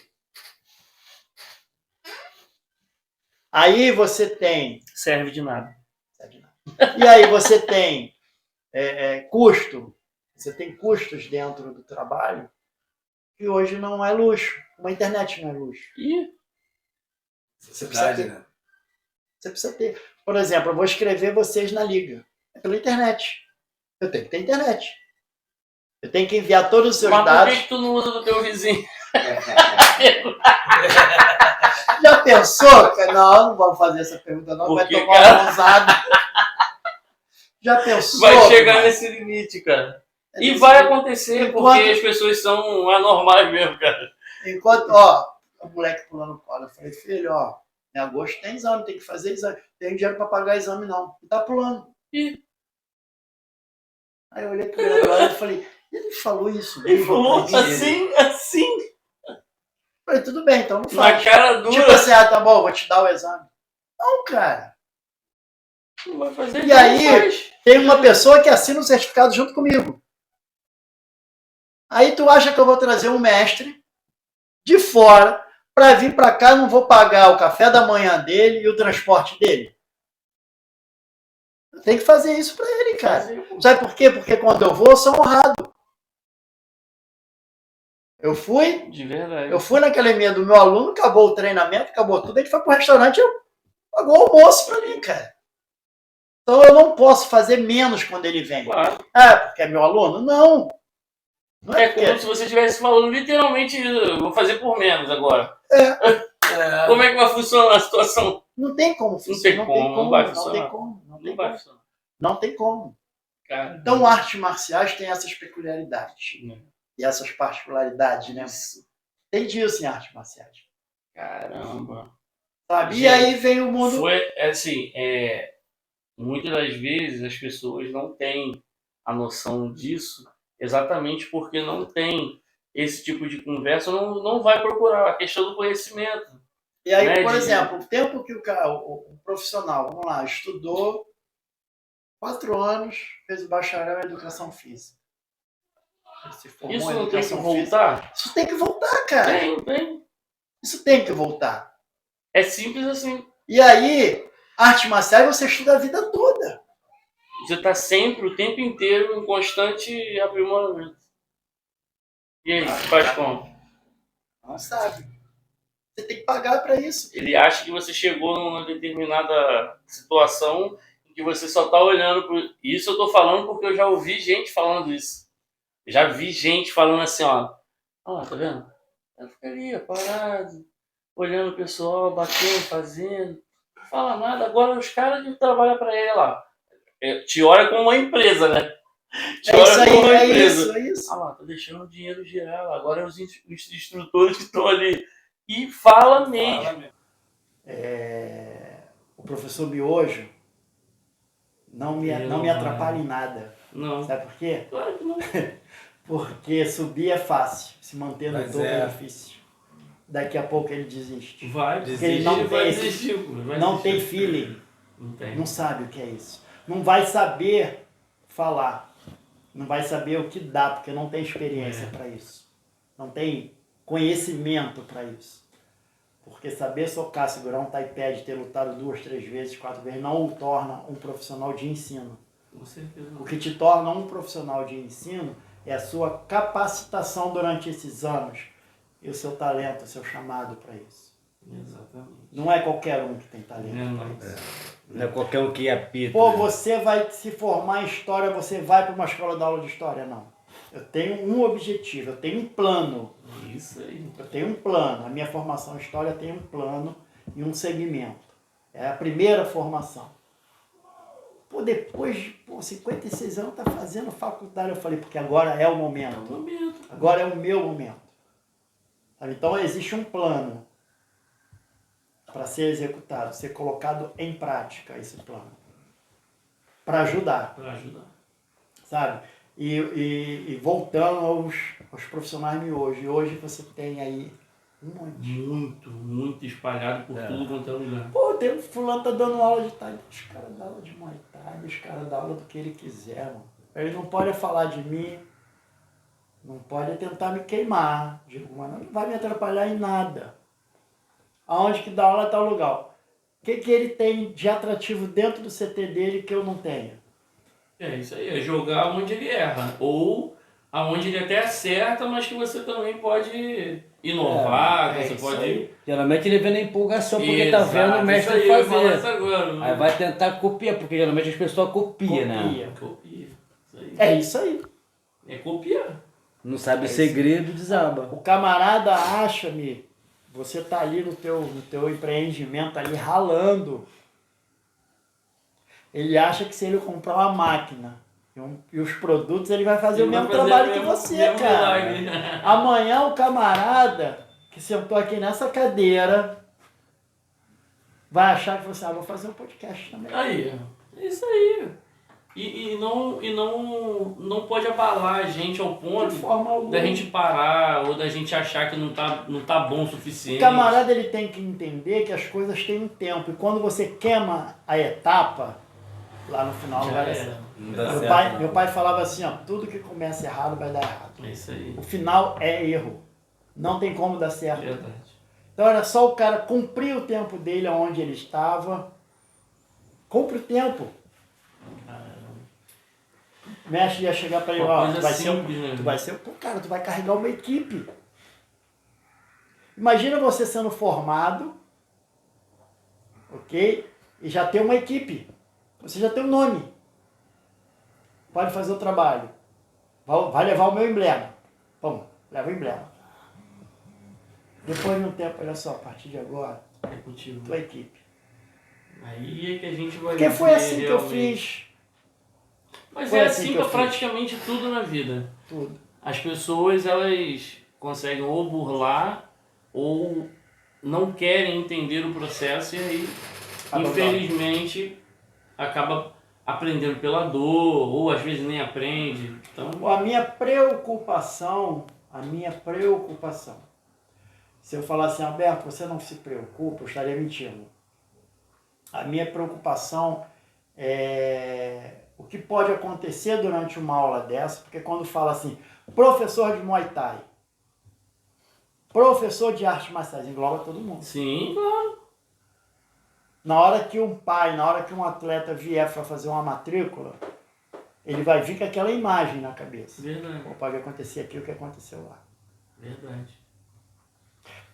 Aí você tem... Serve de nada. E aí você tem custo. Você tem custos dentro do trabalho que hoje não é luxo. Uma internet não é luxo. Você precisa ter. Né? Você precisa ter. Por exemplo, eu vou escrever vocês na liga. É pela internet. Eu tenho que ter internet. Eu tenho que enviar todos os seus dados. Mas por que tu não usa do teu vizinho? Já pensou? Não vamos fazer essa pergunta não. Vai tomar uma usada. Já pensou? Vai chegar nesse limite, cara. E vai acontecer, porque as pessoas são anormais mesmo, cara. Enquanto, o moleque pulando cola. Eu falei, filho, em agosto tem exame, tem que fazer exame. Tem dinheiro pra pagar exame, não. E tá pulando. Aí eu olhei pro meu lado e falei, ele falou isso. Ele falou assim. Eu falei, tudo bem, então não faz. Na cara dura. Tipo assim, tá bom, vou te dar o exame. Não, cara. Não vai fazer. E aí, tem uma pessoa que assina um certificado junto comigo. Aí tu acha que eu vou trazer um mestre de fora Para vir para cá, não vou pagar o café da manhã dele e o transporte dele. Eu tenho que fazer isso para ele, cara. Sabe por quê? Porque quando eu vou, eu sou honrado. Eu fui De verdade. Eu fui na academia do meu aluno, acabou o treinamento, acabou tudo, ele foi pro restaurante e pagou o almoço para mim, cara. Então eu não posso fazer menos quando ele vem. Claro. Porque é meu aluno? Não. Não É como se você estivesse falando literalmente, eu vou fazer por menos agora. Como é que vai funcionar a situação? Não tem como funcionar. Não vai funcionar. Não tem como. Cara, então, artes marciais têm essas peculiaridades. E essas particularidades, né? Tem disso em artes marciais. Caramba. Sabe? E aí vem o mundo... Muitas das vezes as pessoas não têm a noção disso exatamente porque não tem esse tipo de conversa, não vai procurar a questão do conhecimento. E aí, por exemplo, o tempo que o profissional, vamos lá, estudou 4 anos, fez o bacharel em educação física. Isso não tem que voltar? Isso tem que voltar, cara. Tem. Isso tem que voltar. É simples assim. E aí, artes marciais você estuda a vida toda. Você está sempre, o tempo inteiro, em constante aprimoramento. E aí, faz como? Não sabe. Você tem que pagar para isso. Ele acha que você chegou numa determinada situação em que você só está olhando para... Isso eu estou falando porque eu já ouvi gente falando isso. Já vi gente falando assim, ó, tá vendo? Eu ficaria parado, olhando o pessoal, batendo, fazendo, não fala nada. Agora os caras que trabalham para ele lá, te olha como uma empresa, né? Te olha como uma empresa. É isso. Tá deixando o dinheiro girar lá. Agora os instrutores que estão ali. E fala mesmo. O professor Miojo não me atrapalha em nada. Não. Sabe por quê? Claro que não. Porque subir é fácil, se manter no topo é difícil. Daqui a pouco ele desiste. Porque ele não tem feeling. Não sabe o que é isso. Não vai saber falar. Não vai saber o que dá, porque não tem experiência para isso. Não tem conhecimento para isso. Porque saber socar, segurar um iPad, ter lutado 2, 3 vezes, 4 vezes, não o torna um profissional de ensino. Com certeza. O que te torna um profissional de ensino é a sua capacitação durante esses anos e o seu talento, o seu chamado para isso. Exatamente. Não é qualquer um que tem talento para isso. Não é qualquer um que apita. Você vai se formar em história, você vai para uma escola de aula de história, não. Eu tenho um objetivo, eu tenho um plano. Isso aí. Eu tenho um plano. A minha formação em história tem um plano e um segmento. É a primeira formação. Depois de 56 anos, tá fazendo faculdade. Eu falei, porque agora é o momento. Agora é o meu momento. Então, existe um plano para ser executado, ser colocado em prática esse plano. Para ajudar. Sabe? E voltando aos profissionais de hoje. Hoje você tem aí um monte. Muito espalhado por tudo quanto é lugar. Tem fulano tá dando aula de Thai, os caras dão aula de Muay Thai, os caras dão aula do que ele quiser, mano. Ele não pode falar de mim, não pode tentar me queimar, mas não vai me atrapalhar em nada. Aonde que dá aula tá o lugar. O que ele tem de atrativo dentro do CT dele que eu não tenho? É isso aí, é jogar onde ele erra. Ou aonde ele até acerta, mas que você também pode inovar, você pode... Aí. Geralmente ele vê na empolgação, porque tá vendo o mestre fazer. Agora, aí vai tentar copiar, porque geralmente as pessoas copiam, né? Copia. Isso aí. É isso aí. É copiar. Não sabe o segredo, desaba. O camarada acha-me, você tá ali no teu empreendimento ali ralando. Ele acha que se ele comprar uma máquina e os produtos, ele vai fazer o mesmo trabalho que você, cara. Amanhã o camarada que sentou aqui nessa cadeira vai achar que você, vou fazer um podcast também. Aí, é isso aí. E não pode abalar a gente ao ponto da gente parar ou da gente achar que não tá bom o suficiente. O camarada ele tem que entender que as coisas têm um tempo. E quando você queima a etapa, lá no final não vai dar certo. Meu pai falava assim, tudo que começa errado vai dar errado. É isso aí. O final é erro. Não tem como dar certo. Verdade. Então era só o cara cumprir o tempo dele onde ele estava. Cumpre o tempo. O mestre ia chegar para ele, ó, Coisa tu vai simples, ser, né? tu vai ser, pô, cara, tu vai carregar uma equipe. Imagina você sendo formado, ok? E já ter uma equipe. Você já tem um nome. Pode fazer o trabalho. Vai levar o meu emblema. Vamos, leva o emblema. Depois de um tempo, olha só, a partir de agora, É contigo. tua equipe. Aí é que a gente vai Porque foi ver assim que eu realmente. fiz Mas Foi é assim assim que pra eu fiz. praticamente tudo na vida. tudo. As pessoas, elas conseguem ou burlar ou não querem entender o processo e aí, Abandona. infelizmente, acaba aprendendo pela dor ou às vezes nem aprende. Então, A minha preocupação, se eu falar assim, Alberto, você não se preocupa, eu estaria mentindo. A minha preocupação é o que pode acontecer durante uma aula dessa, porque quando fala assim, professor de Muay Thai, professor de artes marciais, engloba todo mundo. sim, claro. Na hora que um atleta vier para fazer uma matrícula, ele vai vir com aquela imagem na cabeça. Verdade, Ou pode acontecer aqui o que aconteceu lá. verdade.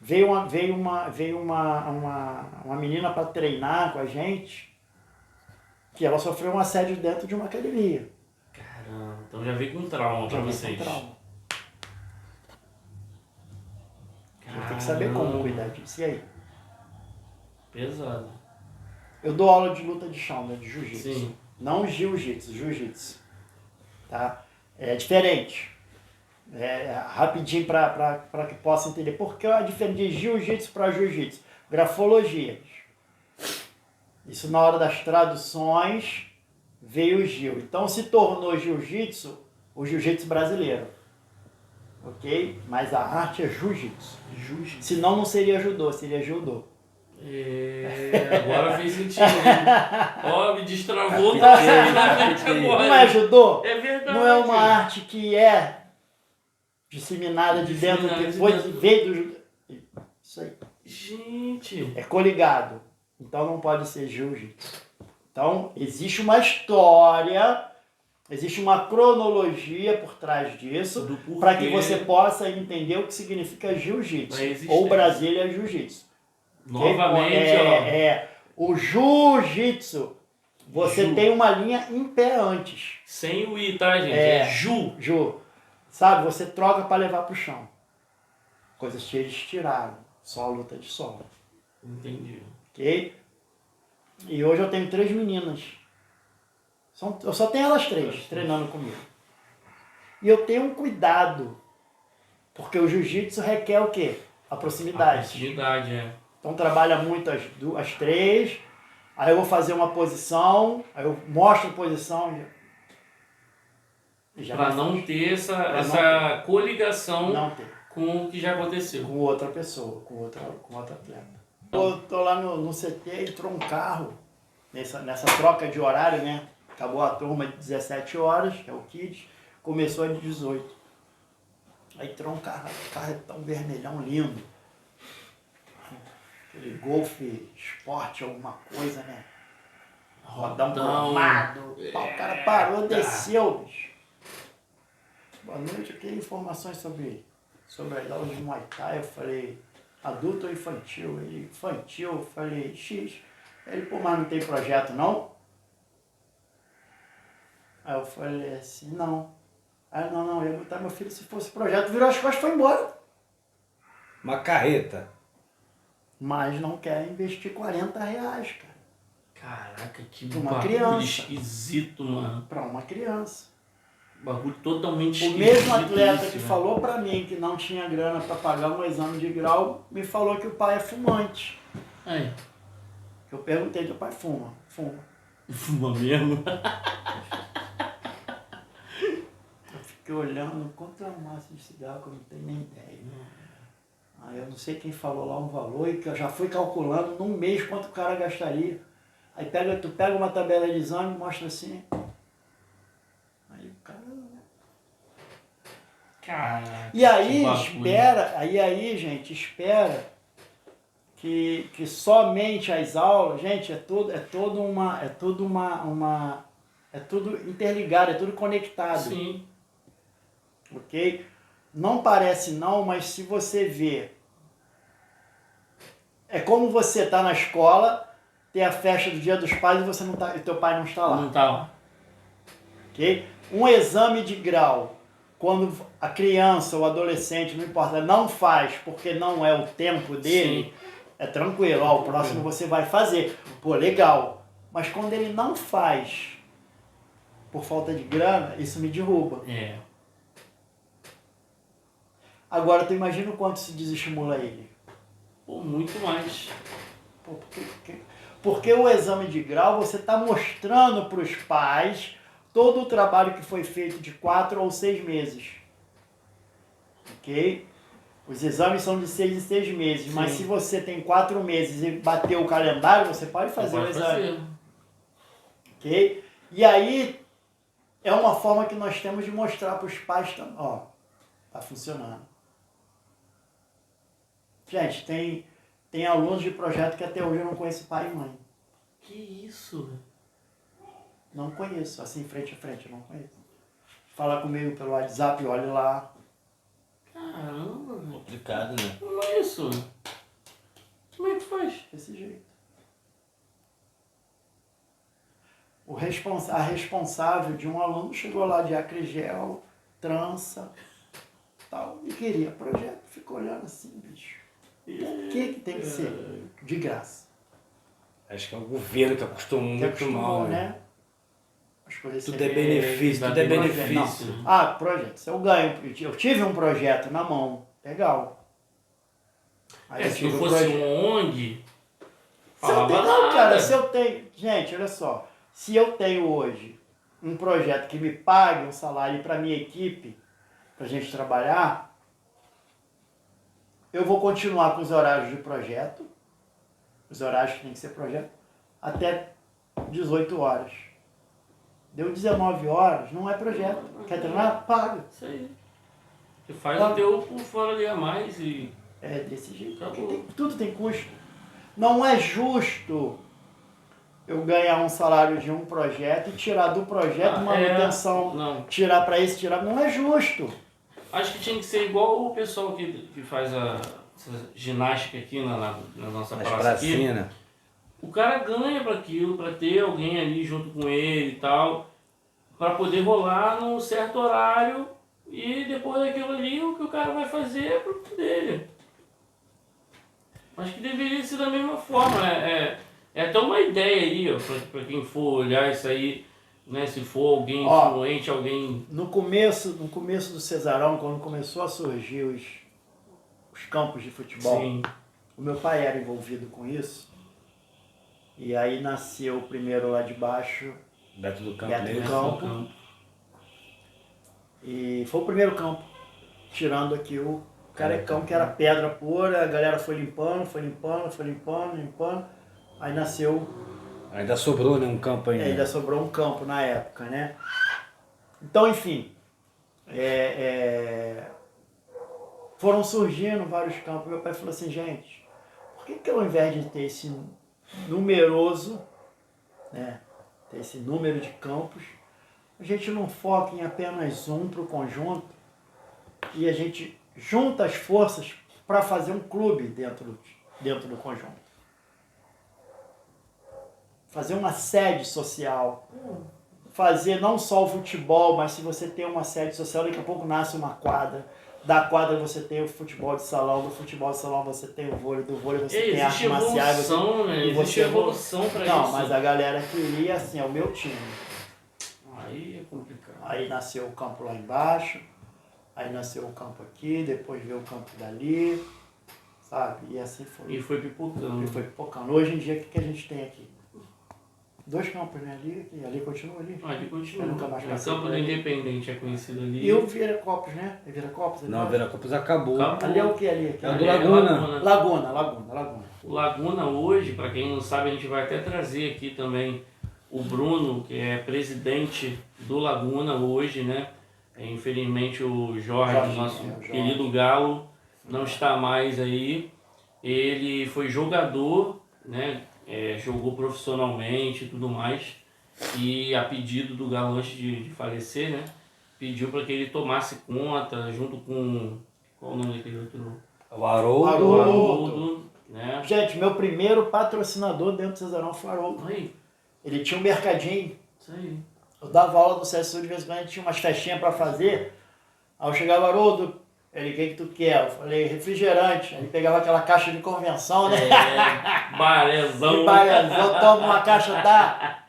Veio uma menina para treinar com a gente, que ela sofreu um assédio dentro de uma academia. Caramba, então já veio com trauma pra Já veio vocês. com trauma. A gente tem que saber como Caramba, cuidar disso. E aí? pesado. Eu dou aula de luta de chão, né, de jiu-jitsu. Sim. Não jiu-jitsu, jiu-jitsu. Tá? É diferente. Rapidinho para que possa entender. Por que a diferença de jiu-jitsu para jiu-jitsu? Grafologias. Isso na hora das traduções veio o Gil. Então se tornou jiu-jitsu o jiu-jitsu brasileiro. Ok? Mas a arte é jiu-jitsu. Jiu-jitsu. Senão não seria judô, seria judô. Agora fez sentido. Ó, me destravou tudo aqui na mente agora. Não é judô? É verdade. Não é uma arte que é disseminada de dentro, Disseminada de depois dentro. veio do judô. Isso aí. Gente. É coligado. Então não pode ser jiu-jitsu. Então existe uma história, existe uma cronologia por trás disso, Do porquê. para que você possa entender o que significa jiu-jitsu. Da existência. Ou Brasília jiu-jitsu. Novamente, O jiu-jitsu, você Ju. tem uma linha em pé antes. sem o i, tá, gente? É Ju. Ju. Sabe, você troca para levar pro chão. Coisas que eles tiraram. Só a luta de solo. Entendi. Ok? E hoje eu tenho 3 meninas. Eu só tenho elas 3 treinando comigo. E eu tenho um cuidado. Porque o jiu-jitsu requer o quê? A proximidade. Proximidade, é. Então trabalha muito as 3. Aí eu vou fazer uma posição. Aí eu mostro a posição. Pra não ter essa coligação Não ter. com o que já aconteceu. Com outra pessoa, com outra atleta. Eu tô lá no CT, entrou um carro, nessa troca de horário, né? Acabou a turma de 17 horas, que é o Kids, começou de 18. Aí entrou um carretão vermelhão lindo. Aquele Golf Sport, alguma coisa, né? Rodão cromado. O cara parou, desceu, bicho. Boa noite, eu queria informações sobre as aulas de Muay Thai. Eu falei, adulto ou infantil? Ele, infantil, eu falei, X. Ele, pô, mas não tem projeto não? Aí eu falei assim, não. Aí, não, eu ia botar meu filho se fosse projeto, virou as costas e foi embora. Uma carreta. Mas não quer investir R$40, cara. Caraca, que Uma bagulho criança. esquisito, mano. Pra uma criança. Bagulho totalmente O esquisito. mesmo atleta isso, que né? falou pra mim que não tinha grana pra pagar um exame de grau, me falou que o pai é fumante. Aí, Eu perguntei, teu pai fuma? Fuma. fuma mesmo? Eu fiquei olhando quanto é uma massa de cigarro que eu não tenho nem ideia. Aí eu não sei quem falou lá um valor e que eu já fui calculando num mês quanto o cara gastaria. Aí tu pega uma tabela de exame e mostra assim. Aí o cara... Caraca. E aí que bagulho. espera, gente, espera que somente as aulas, gente, é tudo interligado, é tudo conectado. Sim. Ok? Não parece não, mas se você vê, é como você tá na escola, tem a festa do Dia dos Pais e você não tá, e teu pai não está lá. Não tá lá. Ok? Um exame de grau, quando a criança ou adolescente, não importa, não faz porque não é o tempo dele, Sim. é tranquilo, ó, o próximo você vai fazer. Pô, legal. Mas quando ele não faz por falta de grana, isso me derruba. É. Agora, tu imagina o quanto isso desestimula ele. Pô, muito mais. Pô, porque o exame de grau, você está mostrando para os pais todo o trabalho que foi feito de 4 ou 6 meses. Ok? Os exames são de 6 em 6 meses, Sim. mas se você tem 4 meses e bateu o calendário, você pode fazer o exame. Ok? E aí, é uma forma que nós temos de mostrar para os pais também. Ó, tá funcionando. Gente, tem alunos de projeto que até hoje eu não conheço pai e mãe. Que isso? Não conheço, assim, frente a frente, eu não conheço. Fala comigo pelo WhatsApp, olha lá. Caramba, velho. Complicado, né? Como é isso? Como é que faz? Desse jeito. A responsável de um aluno chegou lá de acrigel, trança, tal, e queria projeto. Ficou olhando assim, bicho. Por que tem que ser de graça? Acho que é o governo que acostumou Que muito acostumou, mal, né? né? As coisas Tudo serem- é benefício, tudo é benefício. Não. Ah, projeto. Se eu ganho, eu tive um projeto na mão, legal. Aí eu Se tive não um fosse projeto. um ONG, Se eu falava tenho, não, nada. cara, se eu tenho. Gente, olha só. Se eu tenho hoje um projeto que me pague um salário para minha equipe, para a gente trabalhar, eu vou continuar com os horários de projeto, os horários que tem que ser projeto, até 18 horas. Deu 19 horas, não é projeto. Quer treinar? Paga. Isso aí. Você faz Tá. o teu por fora ali a mais e... É desse jeito. Acabou. Tudo tem custo. Não é justo eu ganhar um salário de um projeto e tirar do projeto manutenção, Não. tirar para esse, tirar. Não é justo. Acho que tinha que ser igual o pessoal que faz essa ginástica aqui na nossa Nas praça aqui. pracinhas, né? O cara ganha para aquilo, para ter alguém ali junto com ele e tal, para poder rolar num certo horário e depois daquilo ali o que o cara vai fazer é pro dele. Acho que deveria ser da mesma forma. É até uma ideia aí, ó, para quem for olhar isso aí, né? Se for alguém influente, alguém. No começo do Cesarão, quando começou a surgir os campos de futebol, Sim. o meu pai era envolvido com isso. E aí nasceu o primeiro lá de baixo, Beto do Campo, Beto né? do Campo. E foi o primeiro campo, tirando aqui o Carecão, que era pedra pura, a galera foi limpando. Aí nasceu. Ainda sobrou, né? Um campo ainda. Ainda sobrou um campo na época, né? Então, enfim. Foram surgindo vários campos. Meu pai falou assim, gente, por que ao invés de ter esse numeroso, né? Ter esse número de campos, a gente não foca em apenas um para o conjunto e a gente junta as forças para fazer um clube dentro do conjunto. Fazer uma sede social. Fazer não só o futebol, mas se você tem uma sede social, daqui a pouco nasce uma quadra. Da quadra você tem o futebol de salão, do futebol de salão você tem o vôlei, do vôlei você tem arte marcial. Existe evolução para isso. Não, mas a galera queria assim, é o meu time. Aí é complicado. Aí nasceu o campo lá embaixo, aí nasceu o campo aqui, depois veio o campo dali, sabe? E assim foi. E foi pipocando. E foi pipocando. Hoje em dia, o que a gente tem aqui? 2 campos, né? Ali continua ali. Ali continua. Eu nunca mais O passei campo por do ali. Independente é conhecido ali. E o Viracopos, né? É Viracopos? Não, o Viracopos acabou. Ali é o que ali? É o do Laguna. Laguna. O Laguna hoje, para quem não sabe, a gente vai até trazer aqui também o Bruno, que é presidente do Laguna hoje, né? Infelizmente o Jorge, nosso Jorge. querido Galo, não está mais aí. ele foi jogador, né? Jogou profissionalmente e tudo mais. E a pedido do Galo antes de falecer, né? Pediu para que ele tomasse conta, junto com... Qual o nome daquele outro? O Haroldo. O Haroldo, né? Gente, meu primeiro patrocinador dentro do Cesarão foi o Haroldo. Aí, Ele tinha um mercadinho. isso aí. Eu dava aula no CSU, de vez em quando a gente tinha umas festinhas pra fazer. Aí eu chegava, Haroldo, ele, o que tu quer? Eu falei, refrigerante. Aí ele pegava aquela caixa de convenção, né? Barezão. E barezão, toma uma caixa, dá.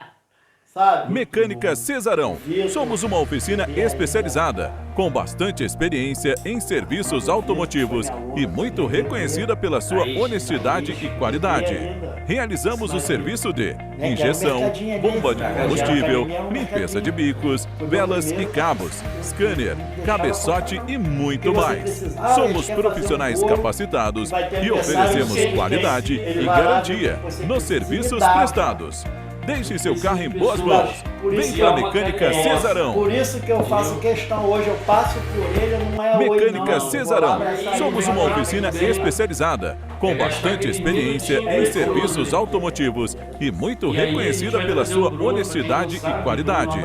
Sabe? Mecânica Cesarão. Somos uma oficina especializada, com bastante experiência em serviços automotivos e muito reconhecida pela sua honestidade e qualidade. Realizamos o serviço de injeção, bomba de combustível, limpeza de bicos, velas e cabos, scanner, cabeçote e muito mais. Somos profissionais capacitados e oferecemos qualidade e garantia nos serviços prestados. Deixe seu carro em boas mãos. Vem para a Mecânica Cesarão. Por isso que eu faço questão hoje, eu passo por ele, não é hoje Mecânica não. Cesarão. Somos uma oficina especializada, com bastante experiência em serviços automotivos e muito reconhecida pela sua honestidade e qualidade.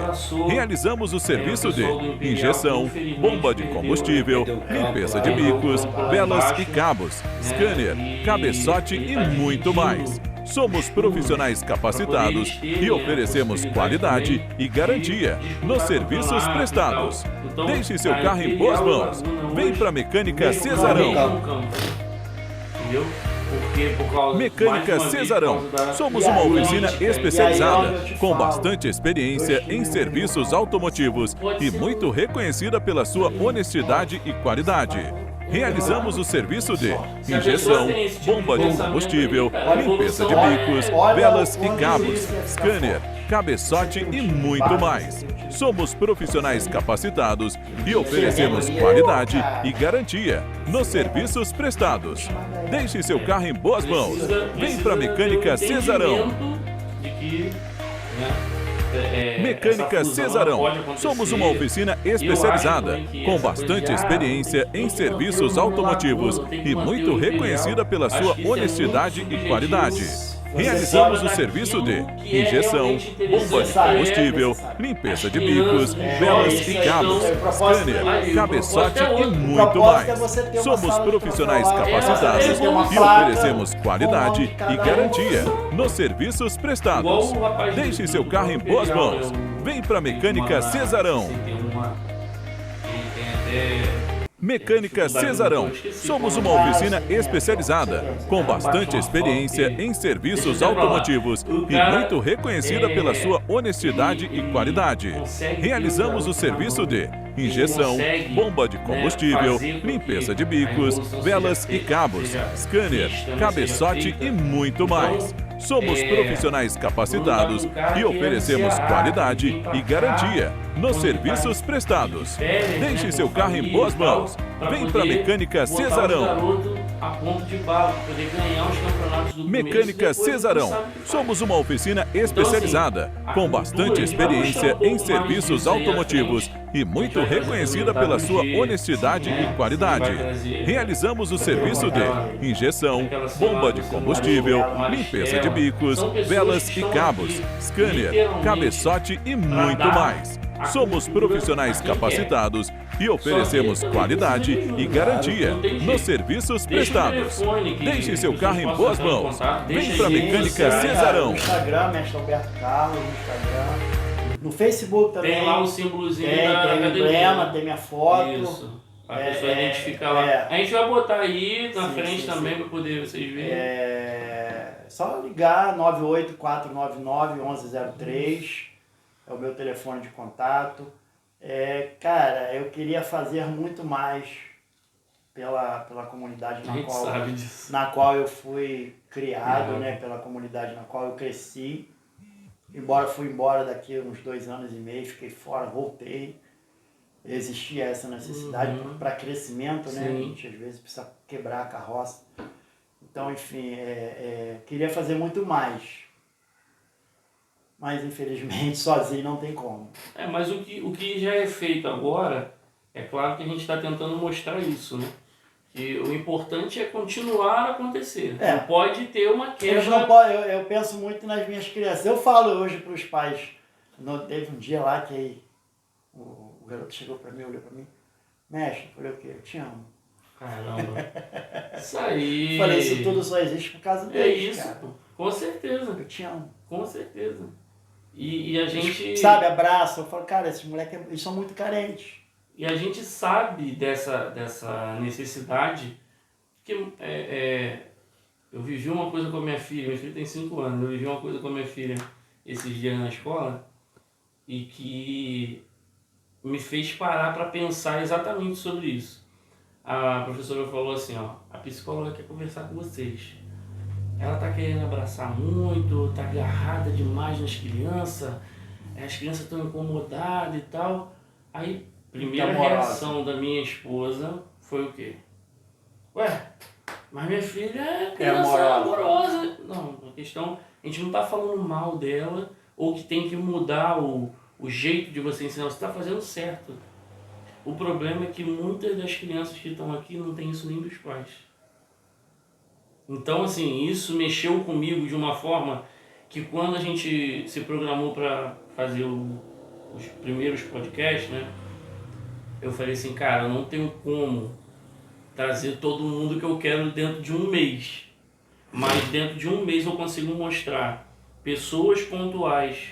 Realizamos o serviço de injeção, bomba de combustível, limpeza de bicos, velas e cabos, scanner, cabeçote e muito mais. Somos profissionais capacitados e oferecemos qualidade e garantia nos serviços prestados. Deixe seu carro em boas mãos. Vem para a Mecânica Cesarão. Entendeu? Porque por causa, Mecânica Cesarão. Somos uma oficina especializada, com bastante experiência em serviços automotivos e muito reconhecida pela sua honestidade e qualidade. Realizamos o serviço de injeção, bomba de combustível, limpeza de bicos, velas e cabos, scanner, cabeçote e muito mais. Somos profissionais capacitados e oferecemos qualidade e garantia nos serviços prestados. Deixe seu carro em boas mãos. Vem para a Mecânica Cesarão. Mecânica Cesarão. Somos uma oficina especializada, com bastante experiência em serviços automotivos e muito reconhecida pela sua honestidade e qualidade. Realizamos o serviço de injeção, bomba de combustível, limpeza de bicos, velas e cabos, scanner, cabeçote e muito mais. Somos profissionais capacitados e oferecemos qualidade e garantia nos serviços prestados. Deixe seu carro em boas mãos. Vem para a Mecânica Cesarão. Mecânica Cesarão. Somos uma oficina especializada, com bastante experiência em serviços automotivos e muito reconhecida pela sua honestidade e qualidade. Realizamos o serviço de injeção, bomba de combustível, limpeza de bicos, velas e cabos, scanner, cabeçote e muito mais. Somos profissionais capacitados e oferecemos qualidade e garantia nos serviços prestados. Deixe seu carro em boas mãos. Vem para a Mecânica Cesarão. A ponto de bala, poder ganhar os campeonatos do Mecânica Cesarão. Somos uma oficina especializada, com bastante experiência em serviços automotivos e muito reconhecida pela sua honestidade e qualidade. Realizamos o serviço de injeção, bomba de combustível, limpeza de bicos, velas e cabos, scanner, cabeçote e muito mais. Somos profissionais capacitados e oferecemos qualidade e garantia nos serviços prestados. Deixe seu carro em boas mãos. Vem para a Mecânica Cesarão. No Instagram, Mestre Alberto Carlos, no Instagram. No Facebook também. Tem lá o símbolozinho da tem academia. emblema, tem minha foto. Isso. A pessoa identifica lá. A gente vai botar aí na frente também para poder vocês verem. Só ligar 98499-1103. É o meu telefone de contato. Cara, eu queria fazer muito mais pela comunidade na qual eu fui criado, né? Pela comunidade na qual eu cresci. Fui embora daqui uns 2 anos e meio, fiquei fora, voltei. Existia essa necessidade para crescimento, né? A gente às vezes precisa quebrar a carroça. Então, enfim, queria fazer muito mais. Mas infelizmente sozinho não tem como. Mas o que já é feito agora, é claro que a gente está tentando mostrar isso, né? Que o importante é continuar a acontecer. É. Não pode ter uma Eles não quebra. podem, eu penso muito nas minhas crianças. Eu falo hoje para os pais. Teve um dia lá que o garoto chegou para mim, olhou para mim. Mestre, eu falei o quê? Eu te amo. Caramba. Isso aí. Falei, isso tudo só existe por causa É deles, isso, cara. pô. Com certeza. Eu te amo. Com certeza. E a gente. Sabe, abraço. Eu falo, cara, esses moleques eles são muito carentes. E a gente sabe dessa necessidade que eu vivi uma coisa com a minha filha tem 5 anos, eu vivi uma coisa com a minha filha esses dias na escola e que me fez parar para pensar exatamente sobre isso. A professora falou assim, ó, a psicóloga quer conversar com vocês. Ela tá querendo abraçar muito, tá agarrada demais nas crianças, as crianças estão incomodadas e tal. Aí, primeira reação da minha esposa foi o quê? Ué, mas minha filha é criança amorosa. Não, a questão, a gente não tá falando mal dela ou que tem que mudar o jeito de você ensinar, você tá fazendo certo. O problema é que muitas das crianças que estão aqui não tem isso nem dos pais. Então, assim, isso mexeu comigo de uma forma que quando a gente se programou para fazer os primeiros podcasts, né? Eu falei assim, cara, eu não tenho como trazer todo mundo que eu quero dentro de um mês. Mas dentro de um mês eu consigo mostrar pessoas pontuais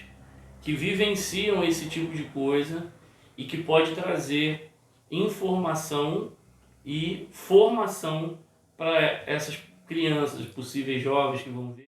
que vivenciam esse tipo de coisa e que pode trazer informação e formação para essas crianças, possíveis jovens que vão ver.